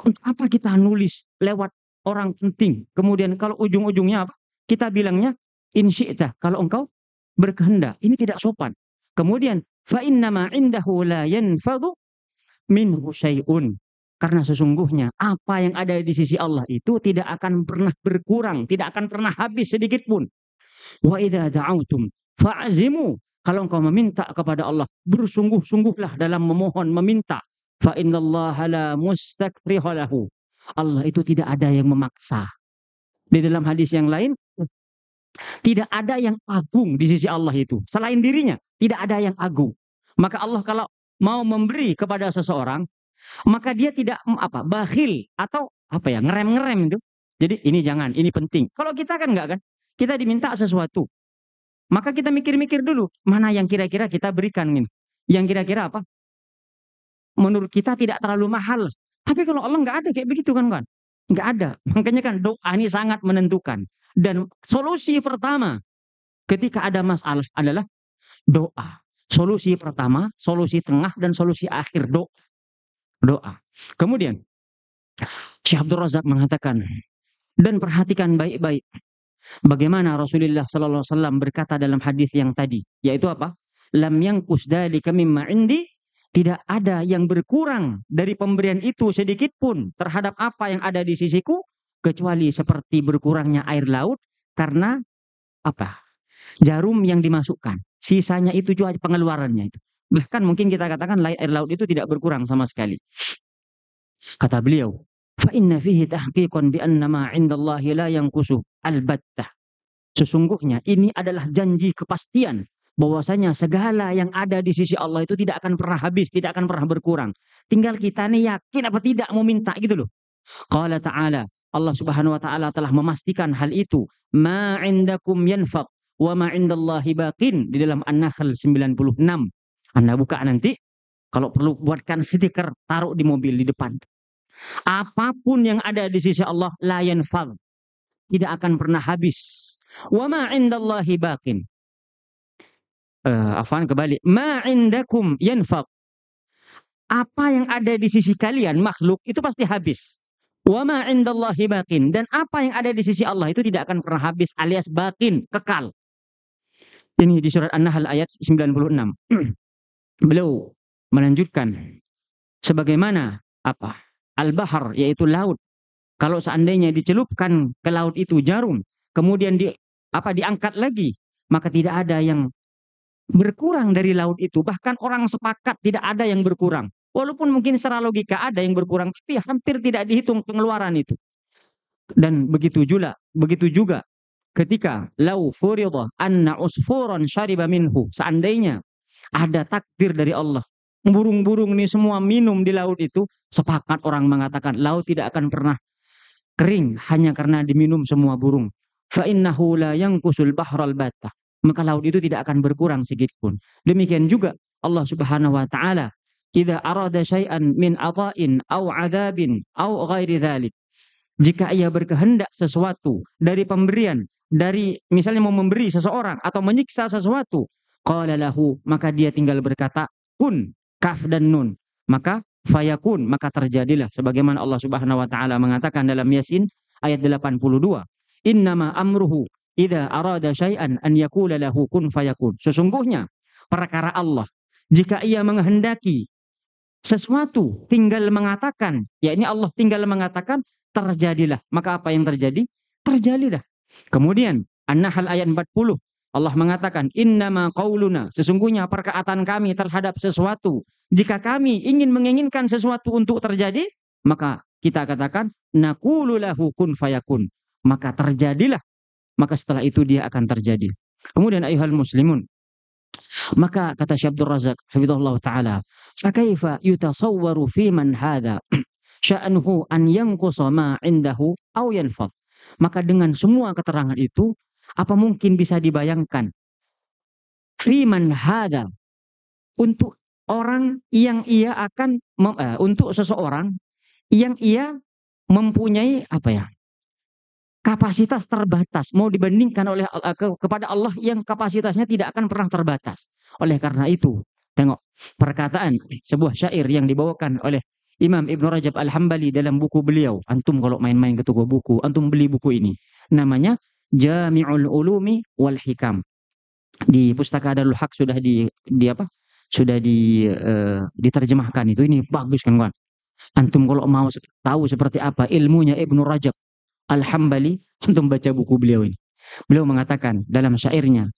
Untuk apa kita nulis lewat orang penting? Kemudian kalau ujung-ujungnya apa? Kita bilangnya, in syi'ta, kalau engkau berkehendak. Ini tidak sopan. Kemudian, fa innama indahu la yanfadhu minhu syai'un. Karena sesungguhnya apa yang ada di sisi Allah itu tidak akan pernah berkurang, tidak akan pernah habis sedikit pun. Wa idza da'autum fa'azimu, kalau engkau meminta kepada Allah, bersungguh-sungguhlah dalam memohon, meminta. Fa innallaha la mustakriha lahu. Allah itu tidak ada yang memaksa. Di dalam hadis yang lain, tidak ada yang agung di sisi Allah itu. Selain dirinya, tidak ada yang agung. Maka Allah kalau mau memberi kepada seseorang, maka dia tidak bakhil atau ngerem-ngerem itu. Jadi ini jangan, ini penting. Kalau kita kan enggak kan? Kita diminta sesuatu. Maka kita mikir-mikir dulu, mana yang kira-kira kita berikan ini. Yang kira-kira apa? Menurut kita tidak terlalu mahal. Tapi kalau Allah enggak ada kayak begitu kan? Enggak ada. Makanya kan doa ini sangat menentukan. Dan solusi pertama ketika ada masalah adalah doa. Solusi pertama, solusi tengah, dan solusi akhir doa. Kemudian Syekh Abdul Razak mengatakan, dan perhatikan baik-baik bagaimana Rasulullah sallallahu alaihi wasallam berkata dalam hadis yang tadi, yaitu apa? Lam yanqus dzalika mimma indi, tidak ada yang berkurang dari pemberian itu sedikit pun terhadap apa yang ada di sisiku, kecuali seperti berkurangnya air laut karena apa? Jarum yang dimasukkan. Sisanya itu cuma pengeluarannya itu. Bahkan mungkin kita katakan air laut itu tidak berkurang sama sekali. Kata beliau, fa inna fihi tahqiqan bi anna ma 'indallahi la yanqusu albattah. Sesungguhnya ini adalah janji kepastian bahwasanya segala yang ada di sisi Allah itu tidak akan pernah habis, tidak akan pernah berkurang. Tinggal kita nih yakin apa tidak mau minta gitu loh. Qala ta'ala, Allah Subhanahu wa taala telah memastikan hal itu. Ma 'indakum yanfaq wa ma 'indallahi baqin, di dalam An-Nahl 96. Anda buka nanti, kalau perlu buatkan stiker, taruh di mobil di depan. Apapun yang ada di sisi Allah la yanfad, tidak akan pernah habis. Wa ma 'indallahi baqin. Afwan, kebalik. Ma 'indakum yanfad. Apa yang ada di sisi kalian makhluk itu pasti habis. Wa ma 'indallahi baqin, dan apa yang ada di sisi Allah itu tidak akan pernah habis, alias baqin, kekal. Ini di surat An-Nahl ayat 96. Beliau melanjutkan sebagaimana apa? Al-bahar, yaitu laut. Kalau seandainya dicelupkan ke laut itu jarum, kemudian diangkat lagi, maka tidak ada yang berkurang dari laut itu. Bahkan orang sepakat tidak ada yang berkurang. Walaupun mungkin secara logika ada yang berkurang, tapi hampir tidak dihitung pengeluaran itu. Dan begitu juga ketika lau furida anna usfuran syariba minhu, seandainya ada takdir dari Allah, burung-burung ini semua minum di laut itu, sepakat orang mengatakan laut tidak akan pernah kering hanya karena diminum semua burung. Fa innahu la yanqusul bahral battah, maka laut itu tidak akan berkurang sedikit pun. Demikian juga Allah Subhanahu wa taala, idza arada syai'an min ata'in aw 'adzabin aw ghairi dzalik, jika ia berkehendak sesuatu dari pemberian, dari misalnya mau memberi seseorang atau menyiksa sesuatu, qala lahu, maka dia tinggal berkata kun, kaf dan nun, maka fayakun, maka terjadilah, sebagaimana Allah Subhanahu wa taala mengatakan dalam Yasin ayat 82, innama amruhu idza arada syai'an an yaqula lahu kun fayakun. Sesungguhnya perkara Allah, jika ia menghendaki sesuatu tinggal mengatakan, yakni Allah tinggal mengatakan, terjadilah. Maka apa yang terjadi? Terjadilah. Kemudian An-Nahl ayat 40, Allah mengatakan, innama qauluna, sesungguhnya perkataan kami terhadap sesuatu, jika kami menginginkan sesuatu untuk terjadi, maka kita katakan naqulu lahu kun fayakun, maka terjadilah, maka setelah itu dia akan terjadi. Kemudian ayuhal muslimun, maka kata Syekh Abdul Razak hafizahullah taala, fa kaifa yutasawwaru fi man hadha sya'nuhu an yanqusa ma 'indahu aw yanfad. Maka dengan semua keterangan itu, apa mungkin bisa dibayangkan fi man hadha, untuk orang yang ia akan untuk seseorang yang ia mempunyai apa ya? Kapasitas terbatas, mau dibandingkan oleh kepada Allah yang kapasitasnya tidak akan pernah terbatas. Oleh karena itu, tengok perkataan sebuah syair yang dibawakan oleh Imam Ibn Rajab Al-Hambali dalam buku beliau. Antum kalau main-main ke toko buku, antum beli buku ini. Namanya Jami'ul Ulumi wal Hikam. Di Pustaka Darul Haq sudah diterjemahkan itu. Ini bagus kan, kawan. Antum kalau mau tahu seperti apa ilmunya Ibn Rajab Al-Hambali, antum baca buku beliau ini. Beliau mengatakan dalam syairnya,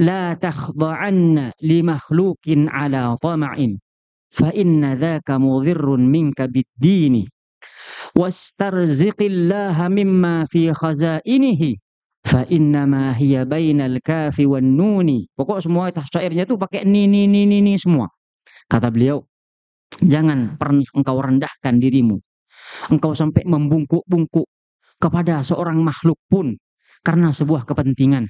la takhda'anna li makhluqin ala tama'in fa inna dzaka mudhirrun minka bid-dini wastarziqillaha mimma fi khazainihi fa innama hiya bainal kafi wan nuni. Pokok semua syairnya itu pakai ni semua. Kata beliau, jangan pernah engkau rendahkan dirimu, engkau sampai membungkuk-bungkuk kepada seorang makhluk pun karena sebuah kepentingan.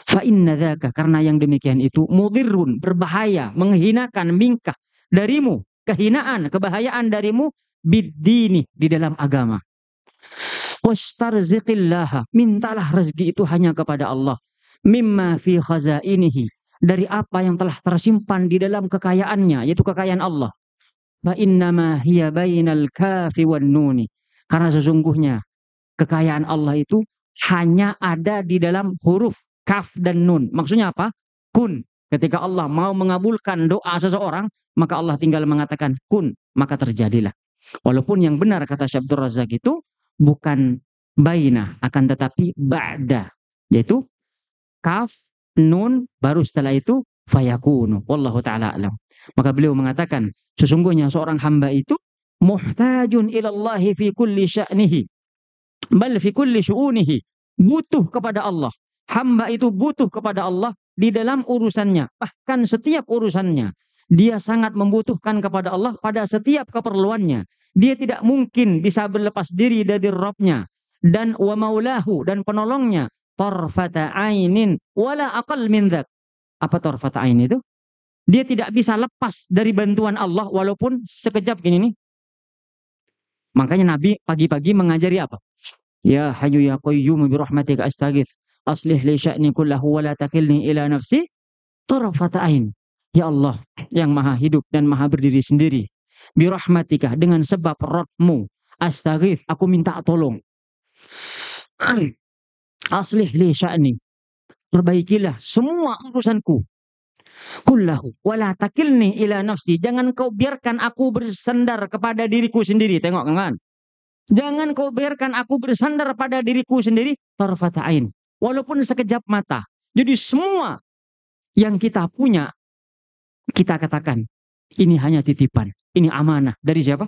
Fa inna dzaka, karena yang demikian itu, mudhirrun, berbahaya, menghinakan, mingkah darimu, kehinaan, kebahayaan darimu, biddini, di dalam agama. Wastarziqillaha, mintalah rezeki itu hanya kepada Allah. Mimma fi khazainihi, dari apa yang telah tersimpan di dalam kekayaannya, yaitu kekayaan Allah. Fa innama hiya bainal kafi wan nuni, karena sesungguhnya kekayaan Allah itu hanya ada di dalam huruf kaf dan nun. Maksudnya apa? Kun. Ketika Allah mau mengabulkan doa seseorang, maka Allah tinggal mengatakan kun, maka terjadilah. Walaupun yang benar kata Syekh Abdul Razak itu bukan baina, akan tetapi ba'da, yaitu kaf, nun, baru setelah itu fayakunu. Wallahu ta'ala alam. Maka beliau mengatakan, sesungguhnya seorang hamba itu muhtajun ilallahi fi kulli sya'nihi, bal fi kulli syu'unihi, butuh kepada Allah. Hamba itu butuh kepada Allah di dalam urusannya, bahkan setiap urusannya. Dia sangat membutuhkan kepada Allah pada setiap keperluannya. Dia tidak mungkin bisa berlepas diri dari Rabbnya dan wa maulahu, dan penolongnya, tarfata ainin wala aqal min dzak. Apa tarfata ain itu? Dia tidak bisa lepas dari bantuan Allah walaupun sekejap gini nih. Makanya Nabi pagi-pagi mengajari apa? Ya Hayyu ya Qayyum bi rahmatika astaghits, aslih li sya'ni kullahu wa la takilni ila nafsi tarfata ain. Ya Allah yang maha hidup dan maha berdiri sendiri, bi rahmatika, dengan sebab rahmatmu, astaghits, aku minta tolong. Aslih li sya'ni, perbaikilah semua urusanku, kullahu wala takilni ila nafsi, jangan kau biarkan aku bersandar kepada diriku sendiri. Tengok kan, jangan kau biarkan aku bersandar pada diriku sendiri, tarfata ain, walaupun sekejap mata. Jadi semua yang kita punya, kita katakan ini hanya titipan, ini amanah dari siapa?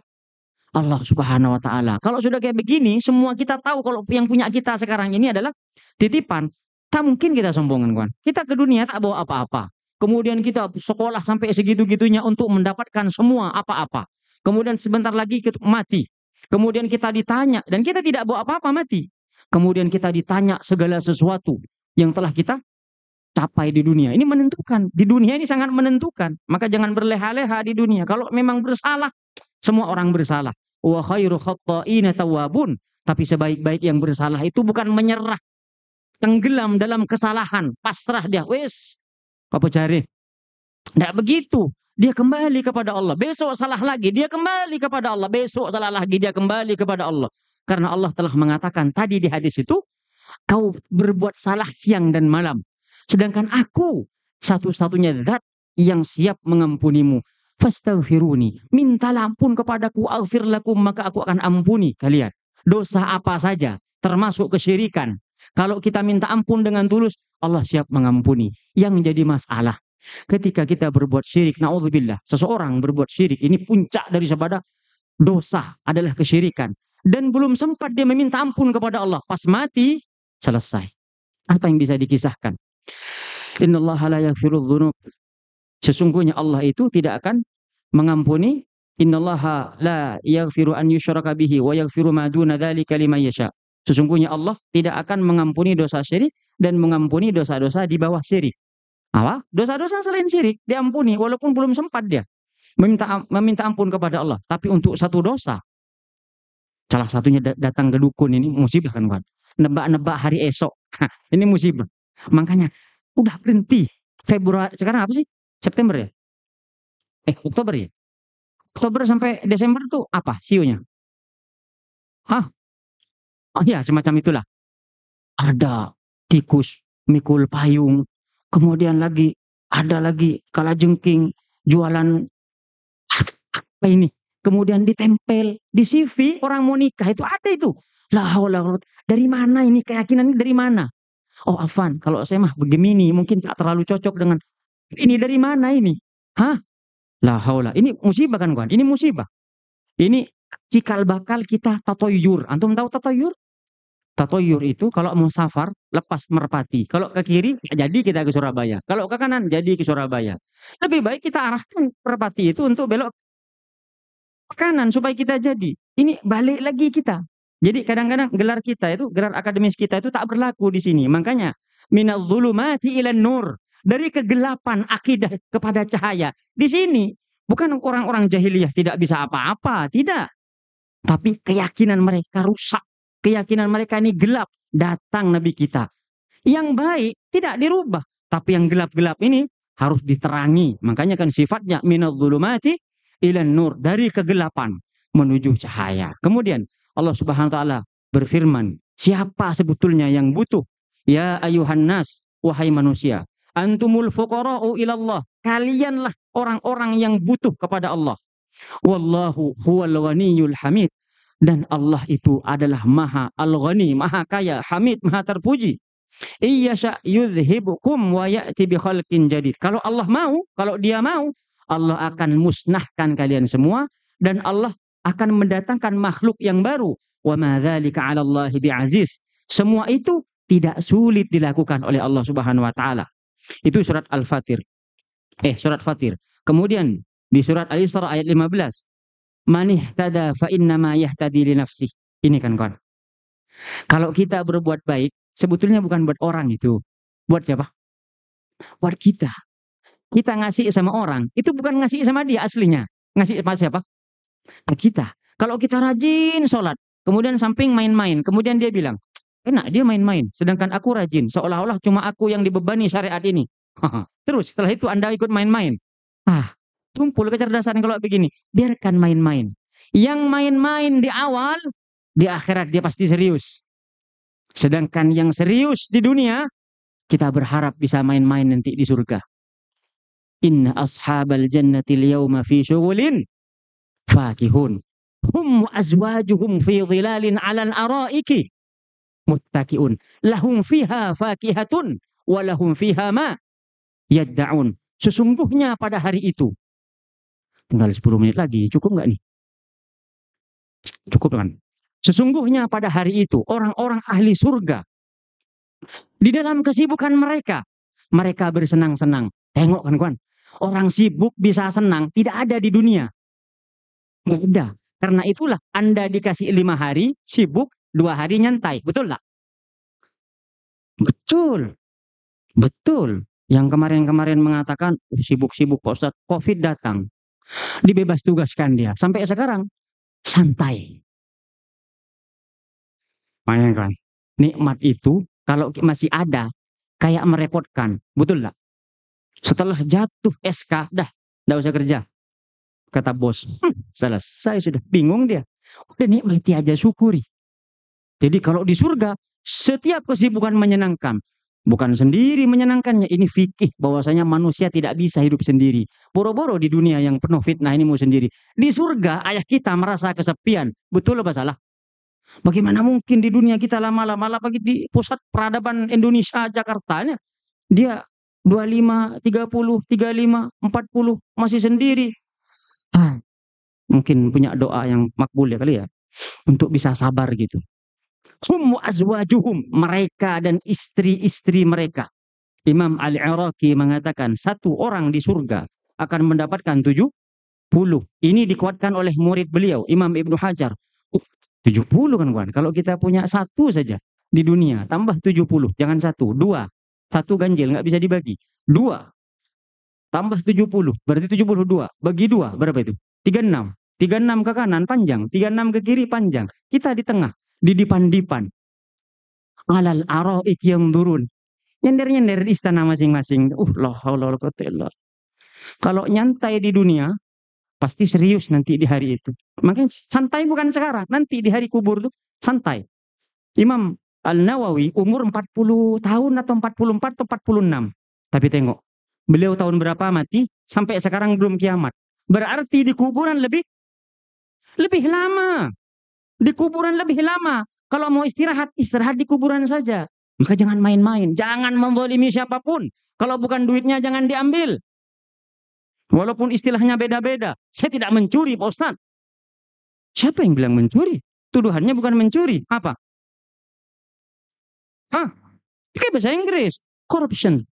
Allah Subhanahu wa taala. Kalau sudah kayak begini, semua kita tahu kalau yang punya kita sekarang ini adalah titipan. Tak mungkin kita sombongan, kawan. Kita ke dunia tak bawa apa-apa. Kemudian kita sekolah sampai segitu-gitunya untuk mendapatkan semua apa-apa. Kemudian sebentar lagi kita mati. Kemudian kita ditanya, dan kita tidak bawa apa-apa, mati. Kemudian kita ditanya segala sesuatu yang telah kita capai di dunia. Ini menentukan. Di dunia ini sangat menentukan. Maka jangan berleha-leha di dunia. Kalau memang bersalah, semua orang bersalah. Wa khairu khatta'ina tawwabun. Tapi sebaik-baik yang bersalah itu bukan menyerah, tenggelam dalam kesalahan, pasrah dia. Wes, apa cari? Tidak begitu. Dia kembali kepada Allah. Besok salah lagi, dia kembali kepada Allah. Besok salah lagi, dia kembali kepada Allah. Karena Allah telah mengatakan tadi di hadis itu, kau berbuat salah siang dan malam, sedangkan aku satu-satunya zat yang siap mengampunimu. Fastaghfiruni, mintalah ampun kepadaku, aghfir lakum, maka aku akan ampuni kalian. Dosa apa saja, termasuk kesyirikan. Kalau kita minta ampun dengan tulus, Allah siap mengampuni. Yang jadi masalah, ketika kita berbuat syirik, naudzubillah, seseorang berbuat syirik, ini puncak dari sepada dosa adalah kesyirikan. Dan belum sempat dia meminta ampun kepada Allah, pas mati, selesai. Apa yang bisa dikisahkan? Innallaha la yaghfirudz dzunub. Sesungguhnya Allah itu tidak akan mengampuni. Innallaha la yaghfiru an yushraka bihi wa yaghfiru ma duna dzalika liman yasha. Sesungguhnya Allah tidak akan mengampuni dosa syirik dan mengampuni dosa-dosa di bawah syirik. Apa? Dosa-dosa selain syirik diampuni walaupun belum sempat dia meminta ampun kepada Allah. Tapi untuk satu dosa, salah satunya datang ke dukun, ini musibah kan, kawan. Nebak-nebak hari esok. Ini musibah. Makanya udah berhenti. Februari, sekarang apa sih? September ya? Oktober ya? Oktober sampai Desember tuh apa sionya? Hah? Oh ya, semacam itulah. Ada tikus mikul payung, kemudian lagi ada lagi kalajengking jualan apa ini, kemudian ditempel di CV orang mau nikah, itu ada itu. Lah, dari mana ini keyakinan ini, dari mana? Oh Afan, kalau saya mah begini mungkin tak terlalu cocok dengan ini, dari mana ini? Hah? La haula, ini musibah kan, kawan? Ini musibah. Ini cikal bakal kita tatoyur. Antum tahu tatoyur? Tatoyur itu kalau mau safar lepas merpati. Kalau ke kiri jadi kita ke Surabaya. Kalau ke kanan jadi ke Surabaya. Lebih baik kita arahkan merpati itu untuk belok ke kanan supaya kita jadi. Ini balik lagi kita. Jadi kadang-kadang gelar kita itu, gelar akademis kita itu tak berlaku di sini. Makanya minadz zulumati ilan nur. Dari kegelapan akidah kepada cahaya. Di sini bukan orang-orang jahiliyah tidak bisa apa-apa, tidak. Tapi keyakinan mereka rusak. keyakinan mereka ini gelap, datang Nabi kita. Yang baik tidak dirubah, tapi yang gelap-gelap ini harus diterangi. Makanya kan sifatnya minadh-dhulumati ilan nur, dari kegelapan menuju cahaya. Kemudian Allah Subhanahu wa taala berfirman, siapa sebetulnya yang butuh? Ya ayuhan nas, wahai manusia, antumul fuqara'u ilallah. Kalianlah orang-orang yang butuh kepada Allah. Wallahu huwal ghaniyul hamid. Dan Allah itu adalah maha al-ghani, maha kaya, hamid, maha terpuji. Iyyasha yudhibukum wa ya'ti bi khalqin jadid. Kalau Allah mau, kalau dia mau, Allah akan musnahkan kalian semua dan Allah akan mendatangkan makhluk yang baru. Wa ma dzalika 'ala Allah bi'aziz. Semua itu tidak sulit dilakukan oleh Allah Subhanahu wa taala. Itu surat Al-Fatir. Surat Fatir. Kemudian di surat Al-Isra ayat 15. Man ihtada fa innama yahtadi li nafsih. Ini kan kawan. Kalau kita berbuat baik, sebetulnya bukan buat orang itu. Buat siapa? Buat kita. Kita ngasih sama orang, itu bukan ngasih sama dia aslinya. Ngasih sama siapa? Ke kita. Kalau kita rajin sholat, kemudian samping main-main, kemudian dia bilang, enak dia main-main, sedangkan aku rajin. Seolah-olah cuma aku yang dibebani syariat ini. Terus setelah itu Anda ikut main-main. Tumpul kecerdasan kalau begini. Biarkan main-main. Yang main-main di awal, di akhirat dia pasti serius. Sedangkan yang serius di dunia, kita berharap bisa main-main nanti di surga. Inna ashabal jannati liyawma fi syughulin fakihun. Hum azwajuhum fi dhilalin 'alal araiki muttaqiun. Lahum fiha fakihatun wa lahum fiha ma yadda'un. Sesungguhnya pada hari itu, tinggal 10 menit lagi, cukup nggak nih? Cukup kan? Sesungguhnya pada hari itu, orang-orang ahli surga, di dalam kesibukan mereka, mereka bersenang-senang. Tengok kan kawan, orang sibuk bisa senang, tidak ada di dunia. Nggak ada. Karena itulah Anda dikasih 5 hari sibuk, 2 hari nyantai. Betul tak? Betul. Betul. Yang kemarin-kemarin mengatakan, sibuk-sibuk Pak Ustadz, COVID datang. Dibebas tugaskan dia. Sampai sekarang, santai. Makanya kan, nikmat itu kalau masih ada, kayak merepotkan. Betul tak? Setelah jatuh SK, dah, tidak usah kerja. Kata bos, selesai sudah. Bingung dia. Udah nikmati aja, syukuri. Jadi kalau di surga, setiap kesibukan menyenangkan. Bukan sendiri menyenangkannya. Ini fikih bahwasanya manusia tidak bisa hidup sendiri. Boro-boro di dunia yang penuh fitnah ini mau sendiri. Di surga ayah kita merasa kesepian. Betul apa salah? Bagaimana mungkin di dunia kita lama-lama lagi di pusat peradaban Indonesia Jakartanya dia 25, 30, 35, 40 masih sendiri. Mungkin punya doa yang makbul ya kali ya untuk bisa sabar gitu. Hum azwajuhum, mereka dan istri-istri mereka. Imam Al-Iraqi mengatakan satu orang di surga akan mendapatkan 70. Ini dikuatkan oleh murid beliau Imam Ibnu Hajar. 70 kan kawan. Kalau kita punya satu saja di dunia, tambah 70. Jangan satu, 2. Satu ganjil, nggak bisa dibagi. 2. Tambah 70. Berarti 72. Bagi 2, berapa itu? 36. 36 ke kanan, panjang. 36 ke kiri, panjang. Kita di tengah. Di dipan-dipan. Alal araik yang turun. Nyender-nyender di istana masing-masing. Kalau nyantai di dunia, pasti serius nanti di hari itu. Makanya santai bukan sekarang. Nanti di hari kubur tuh santai. Imam Al-Nawawi umur 40 tahun atau 44 atau 46. Tapi tengok. Beliau tahun berapa mati? Sampai sekarang belum kiamat. Berarti di kuburan lebih lama. Di kuburan lebih lama. Kalau mau istirahat, istirahat di kuburan saja. Maka jangan main-main. Jangan menzalimi siapapun. Kalau bukan duitnya jangan diambil. Walaupun istilahnya beda-beda. Saya tidak mencuri, Pak Ustaz. Siapa yang bilang mencuri? Tuduhannya bukan mencuri. Apa? Pakai bahasa Inggris. Corruption.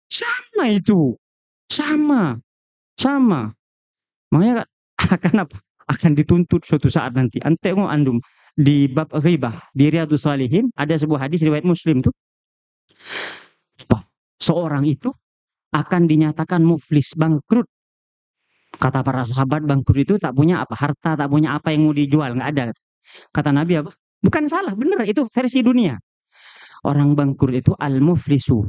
Sama itu. Sama. Makanya akan apa? Akan dituntut suatu saat nanti. Tengok andum. Di bab ghibah. Di Riyadhus Shalihin. Ada sebuah hadis riwayat Muslim tuh. Seorang itu akan dinyatakan muflis, bangkrut. Kata para sahabat, bangkrut itu tak punya apa? Harta, tak punya apa yang mau dijual, nggak ada. Kata Nabi apa? Bukan salah, benar, itu versi dunia. Orang bangkrut itu al-muflisu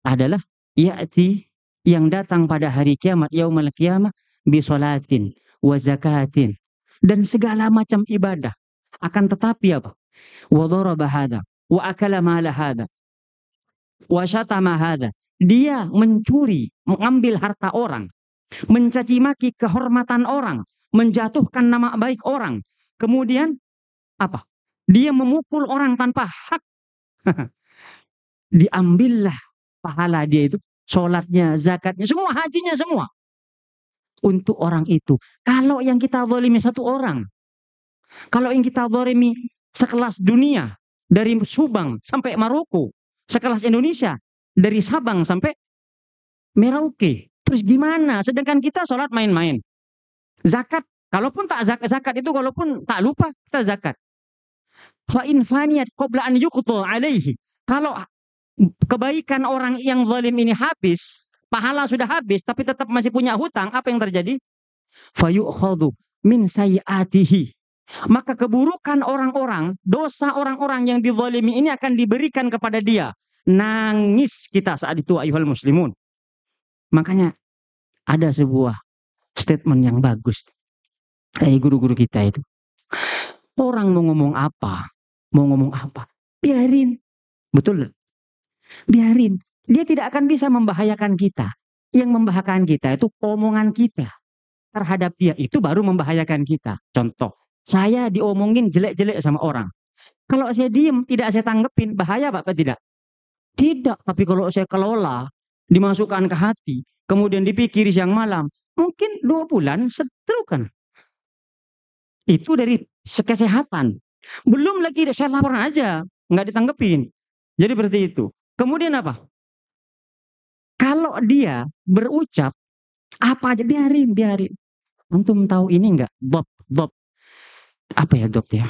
adalah ya'ti, yang datang pada hari kiamat, yaumul qiyamah, bi sholatin wa zakatin, dan segala macam ibadah. Akan tetapi apa? Wa dharaba hadza wa akala mala hadza wa syatama hadza. Dia mencuri, mengambil harta orang, mencaci maki kehormatan orang, menjatuhkan nama baik orang. Kemudian apa? Dia memukul orang tanpa hak. Diambillah pahala dia itu, sholatnya, zakatnya, semua, hajinya, semua untuk orang itu. Kalau yang kita zalimi satu orang, kalau yang kita zalimi sekelas dunia, dari Subang sampai Maroko, sekelas Indonesia, dari Sabang sampai Merauke, terus gimana? Sedangkan kita sholat main-main, zakat, kalaupun tak zakat itu, kalaupun tak lupa kita zakat. Fa in faniyat qabla an yuqta alaihi. Kalau kebaikan orang yang zalim ini habis, pahala sudah habis, tapi tetap masih punya hutang, apa yang terjadi? Fayu'khadhu min sayyi'atihi. Maka keburukan orang-orang, dosa orang-orang yang dizalimi ini akan diberikan kepada dia. Nangis kita saat itu, ayyuhal muslimun. Makanya ada sebuah statement yang bagus dari guru-guru kita itu. Orang mau ngomong apa, biarin. Betul? Biarin. Dia tidak akan bisa membahayakan kita. Yang membahayakan kita itu omongan kita terhadap dia, itu baru membahayakan kita. Contoh, saya diomongin jelek-jelek sama orang. Kalau saya diem, tidak saya tanggepin, bahaya apa tidak? Tidak. Tapi kalau saya kelola, dimasukkan ke hati, kemudian dipikir siang malam, mungkin 2 bulan seterukan. Itu dari kesehatan. Belum lagi saya laporan aja, nggak ditanggepin. Jadi seperti itu. Kemudian apa? Kalau dia berucap apa aja, biarin. Antum tahu ini enggak? Bob. Apa ya, Dok ya?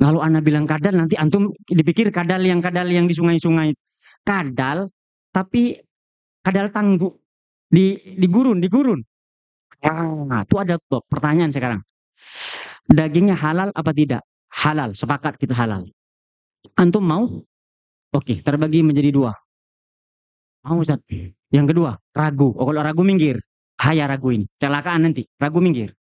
Kalau Anda bilang kadal, nanti antum dipikir kadal yang di sungai-sungai. Kadal, tapi kadal tangguh. Di gurun. Nah, itu ada Bob. Pertanyaan sekarang. Dagingnya halal apa tidak? Halal, sepakat kita halal. Antum mau? Oke, terbagi menjadi 2. Mau, Ustaz. Yang kedua, ragu. Oh, kalau ragu minggir. Bahaya ragu ini. Celakaan nanti. Ragu minggir.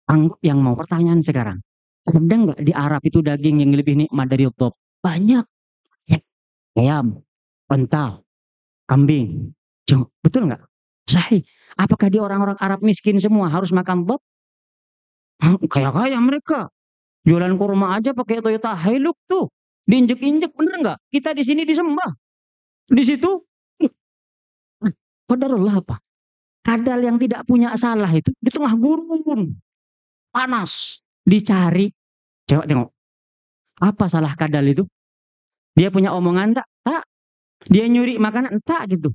Anggap yang mau. Pertanyaan sekarang. Ada nggak di Arab itu daging yang lebih nikmat dari top? Banyak. Ayam, unta, kambing. Betul nggak? Sahih. Apakah di orang-orang Arab miskin semua harus makan top? Kaya-kaya mereka. Jualan kurma aja pakai Toyota Hilux tuh. Diinjek-injek, bener nggak? Kita di sini disembah. Di situ, qadarullah apa? Kadal yang tidak punya salah itu di tengah gurun, panas, dicari. Coba tengok, apa salah kadal itu? Dia punya omongan tak? Tak. Dia nyuri makanan tak gitu.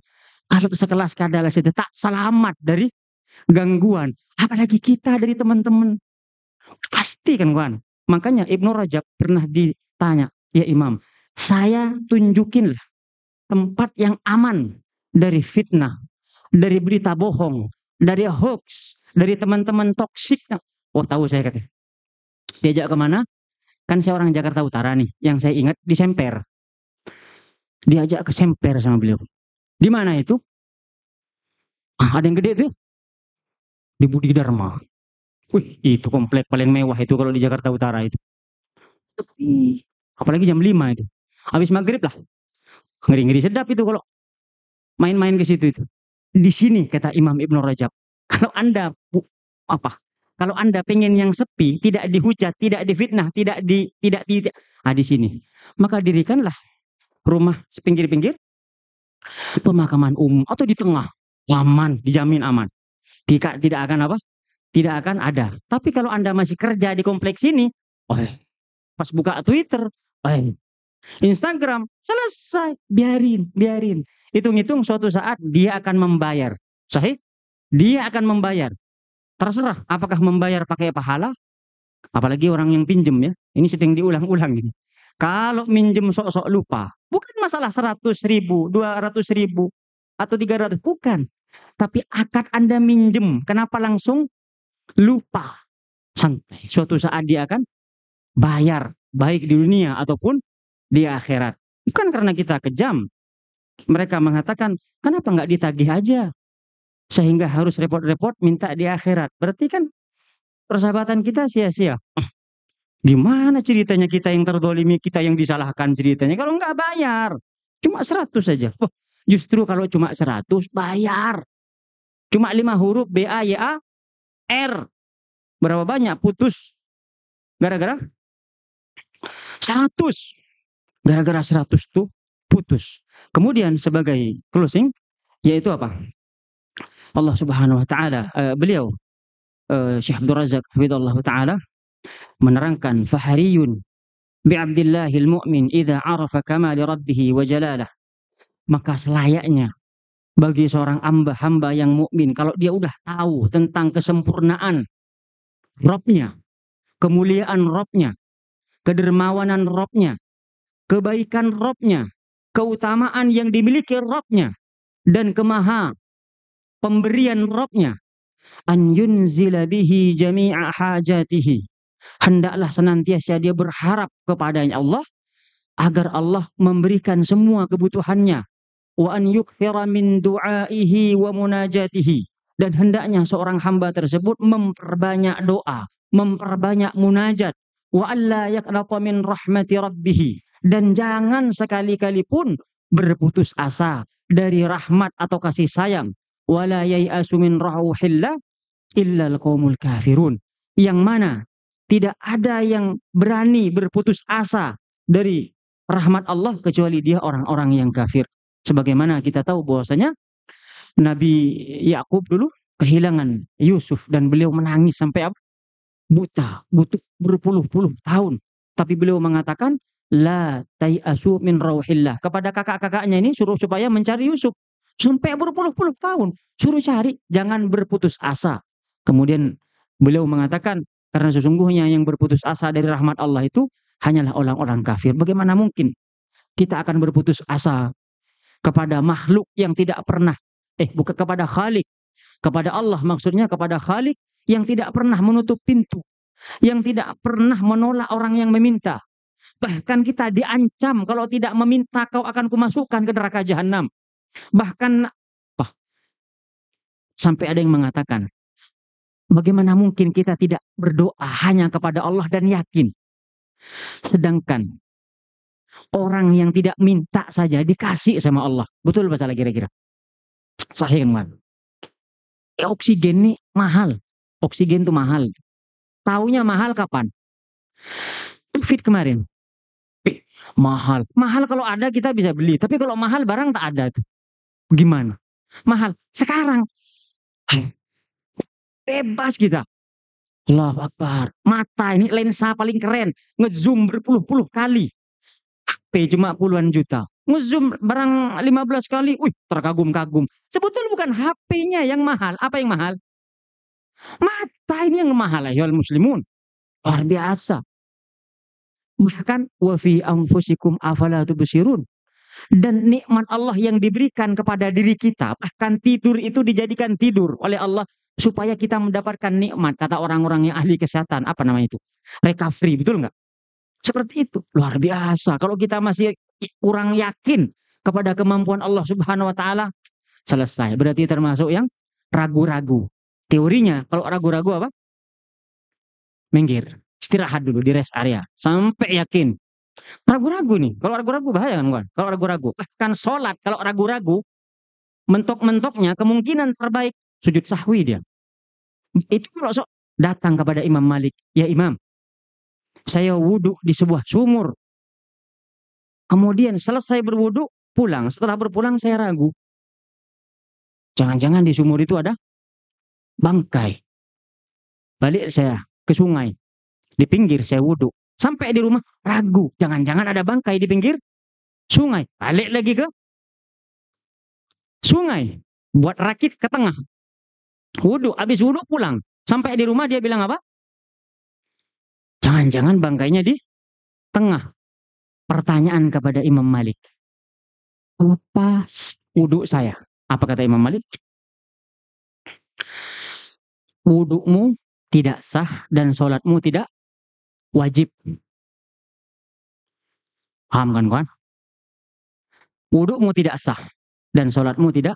Kalau sekelas kadal itu tak selamat dari gangguan, apalagi kita dari teman-teman. Pasti kan kawan. Makanya Ibnu Rajab pernah ditanya, ya Imam, saya tunjukinlah tempat yang aman dari fitnah, dari berita bohong, dari hoax, dari teman-teman toksik. Oh, tahu saya katanya. Diajak kemana? Kan saya orang Jakarta Utara nih, yang saya ingat di Semper. Diajak ke Semper sama beliau. Di mana itu? Ada yang gede tuh. Di Budi Dharma. Wih, itu komplek paling mewah itu kalau di Jakarta Utara itu. Tapi, apalagi jam 5 itu. Habis maghrib lah. Ngeri-ngeri sedap itu kalau main-main ke situ itu. Di sini kata Imam Ibnu Rajab, kalau Anda kalau Anda pengen yang sepi, tidak dihujat, tidak difitnah, tidak di sini. Maka dirikanlah rumah sepinggir-pinggir pemakaman umum atau di tengah. Aman, dijamin aman. Tidak akan apa? Tidak akan ada. Tapi kalau Anda masih kerja di kompleks ini, pas buka Twitter, Instagram, selesai, biarin. Hitung-hitung suatu saat dia akan membayar. Sahih? Dia akan membayar. Terserah apakah membayar pakai pahala, apalagi orang yang pinjem ya. Ini sering diulang-ulang ini. Kalau minjem sok-sok lupa, bukan masalah 100.000, 200.000, atau 300, bukan. Tapi akad Anda minjem, kenapa langsung lupa? santai. Suatu saat dia akan bayar, baik di dunia ataupun di akhirat. Bukan karena kita kejam. Mereka mengatakan, kenapa nggak ditagih aja? Sehingga harus repot-repot minta di akhirat. Berarti kan persahabatan kita sia-sia. Gimana ceritanya kita yang terdolimi, kita yang disalahkan ceritanya? Kalau nggak bayar, cuma 100 saja. Oh, justru kalau cuma 100, bayar. Cuma 5 huruf, B, A, Y, A, R. Berapa banyak putus? Gara-gara 100. Gara-gara 100 tuh putus. Kemudian sebagai closing, yaitu apa? Allah Subhanahu wa taala, beliau Syekh Abdul Razak hafizallahu taala menerangkan fahariyun bi Abdillahil mu'min idza arafa kamal rabbih wa jalalah. Maka selayaknya bagi seorang hamba yang mukmin kalau dia udah tahu tentang kesempurnaan Rabbnya, kemuliaan Rabbnya, kedermawanan Rabbnya, kebaikan Rabbnya, keutamaan yang dimiliki Rabbnya, dan kemaha pemberian Rabbnya, an yunzila bihi jami'a hajatihi. Hendaklah senantiasa dia berharap kepadanya Allah agar Allah memberikan semua kebutuhannya. Wa an yukthira min du'aihi wa munajatihi. Dan hendaknya seorang hamba tersebut memperbanyak doa, memperbanyak munajat. Wa alla yaqnata min rahmati rabbih. Dan jangan sekali-kali pun berputus asa dari rahmat atau kasih sayang. Wala yai'asu min rauhillah illa al-qaumul kafirun. Yang mana tidak ada yang berani berputus asa dari rahmat Allah kecuali dia orang-orang yang kafir. Sebagaimana kita tahu bahwasanya Nabi Yakub dulu kehilangan Yusuf dan beliau menangis sampai buta, butuh berpuluh-puluh tahun. Tapi beliau mengatakan la tai'asu min rauhillah. Kepada kakak-kakaknya ini suruh supaya mencari Yusuf. Sampai berpuluh-puluh tahun suruh cari, jangan berputus asa. Kemudian beliau mengatakan karena sesungguhnya yang berputus asa dari rahmat Allah itu hanyalah orang-orang kafir. Bagaimana mungkin kita akan berputus asa kepada makhluk yang tidak pernah, bukan kepada Khalik, kepada Allah maksudnya, kepada Khalik yang tidak pernah menutup pintu, yang tidak pernah menolak orang yang meminta. Bahkan kita diancam kalau tidak meminta kau akan kumasukkan ke neraka jahanam. Bahkan sampai ada yang mengatakan, bagaimana mungkin kita tidak berdoa hanya kepada Allah dan yakin. Sedangkan orang yang tidak minta saja dikasih sama Allah. Betul apa salah kira-kira? Sahih kan? Oksigen nih mahal. Oksigen tuh mahal. Taunya mahal kapan? Covid kemarin. Mahal. Mahal kalau ada kita bisa beli. Tapi kalau mahal barang tak ada tuh. Gimana? Mahal. Sekarang bebas kita. Allahu Akbar. Mata ini lensa paling keren. Ngezoom berpuluh-puluh kali. HP cuma puluhan juta. Ngezoom barang 15 kali. Wih, terkagum-kagum. Sebetulnya bukan HP-nya yang mahal. Apa yang mahal? Mata ini yang mahal. Ya muslimun. Luar biasa. Bahkan wa fi anfusikum afala tubsirun. Dan nikmat Allah yang diberikan kepada diri kita, bahkan tidur itu dijadikan tidur oleh Allah supaya kita mendapatkan nikmat. Kata orang-orang yang ahli kesehatan, apa namanya itu? Recovery, betul nggak? Seperti itu, luar biasa. Kalau kita masih kurang yakin kepada kemampuan Allah Subhanahu Wa Taala, selesai. Berarti termasuk yang ragu-ragu. Teorinya, kalau ragu-ragu apa? Minggir, istirahat dulu di rest area sampai yakin. Ragu-ragu nih, kalau ragu-ragu bahaya kan kawan? Kalau ragu-ragu, bahkan sholat kalau ragu-ragu, mentok-mentoknya kemungkinan terbaik sujud sahwi dia. Itu kalau datang kepada Imam Malik, ya Imam, saya wudhu di sebuah sumur. Kemudian selesai berwudhu, pulang. Setelah berpulang saya ragu. Jangan-jangan di sumur itu ada bangkai. Balik saya ke sungai. Di pinggir saya wudhu. Sampai di rumah ragu. Jangan-jangan ada bangkai di pinggir sungai. Balik lagi ke sungai. Buat rakit ke tengah. Wudhu. Habis wudhu pulang. Sampai di rumah dia bilang apa? Jangan-jangan bangkainya di tengah. Pertanyaan kepada Imam Malik. Apa wudhu saya? Apa kata Imam Malik? Wudhumu tidak sah dan sholatmu tidak wajib. Paham kan kawan? Wudukmu tidak sah dan sholatmu tidak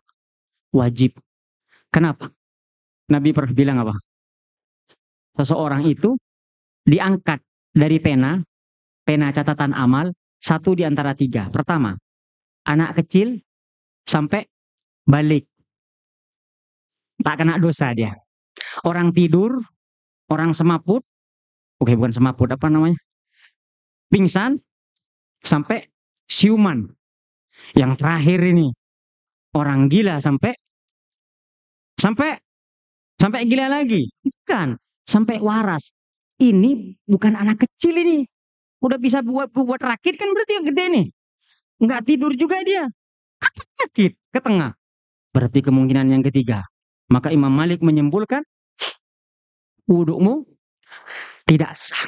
wajib. Kenapa? Nabi pernah bilang apa? Seseorang itu diangkat dari pena catatan amal, satu di antara tiga. Pertama, anak kecil sampai balik. Tak kena dosa dia. Orang tidur, orang semaput, oke bukan semaput, apa namanya? Pingsan, sampai siuman. Yang terakhir ini, orang gila sampai gila lagi. Bukan, sampai waras. Ini bukan anak kecil ini. Udah bisa buat rakit kan berarti yang gede nih. Nggak tidur juga dia. Rakit ke tengah. Berarti kemungkinan yang ketiga. Maka Imam Malik menyimpulkan wudukmu tidak sah.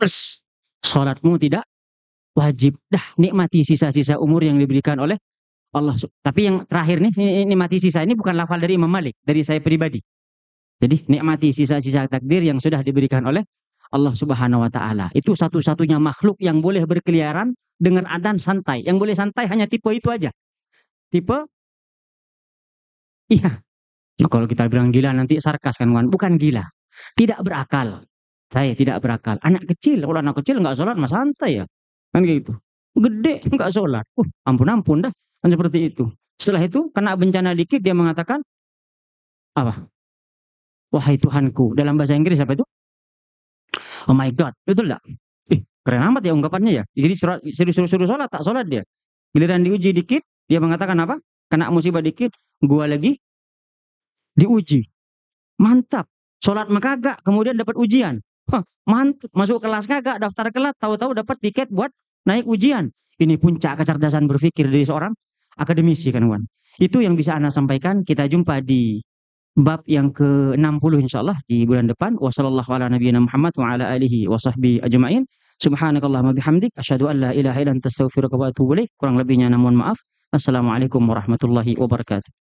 Plus sholatmu tidak wajib. Dah nikmati sisa-sisa umur yang diberikan oleh Allah. Tapi yang terakhir nih, nikmati sisa ini bukan lafal dari Imam Malik, dari saya pribadi. Jadi nikmati sisa-sisa takdir yang sudah diberikan oleh Allah Subhanahu wa taala. Itu satu-satunya makhluk yang boleh berkeliaran dengan adzan santai. Yang boleh santai hanya tipe itu aja. Tipe iya. Nah, kalau kita bilang gila nanti sarkas kan, kawan. Bukan gila. Tidak berakal. Saya tidak berakal. Anak kecil, kalau anak kecil nggak sholat, mas santai ya. Kan gitu. Gede nggak sholat. Ampun-ampun dah. Kan seperti itu. Setelah itu, kena bencana dikit, dia mengatakan, apa? Wahai Tuhanku. Dalam bahasa Inggris apa itu? Oh my God. Betul tak? Keren amat ya ungkapannya ya. Jadi suruh sholat, tak sholat dia. Giliran diuji dikit, dia mengatakan apa? Kena musibah dikit, gua lagi diuji. Mantap. Sholat mah kagak, kemudian dapat ujian. Mantap. Masuk kelas kagak, daftar kelas, tahu-tahu dapat tiket buat naik ujian. Ini puncak kecerdasan berpikir dari seorang akademisi kan, kawan. Itu yang bisa Anda sampaikan. Kita jumpa di bab yang ke-60 insyaallah di bulan depan. Wassallallahu ala nabiyina Muhammad wa ala alihi wa sahbihi ajma'in. Subhanakallahumma bihamdik asyhadu an la ilaha illa anta astaghfiruka wa atubu ilaik. Kurang lebihnya mohon maaf. Assalamualaikum warahmatullahi wabarakatuh.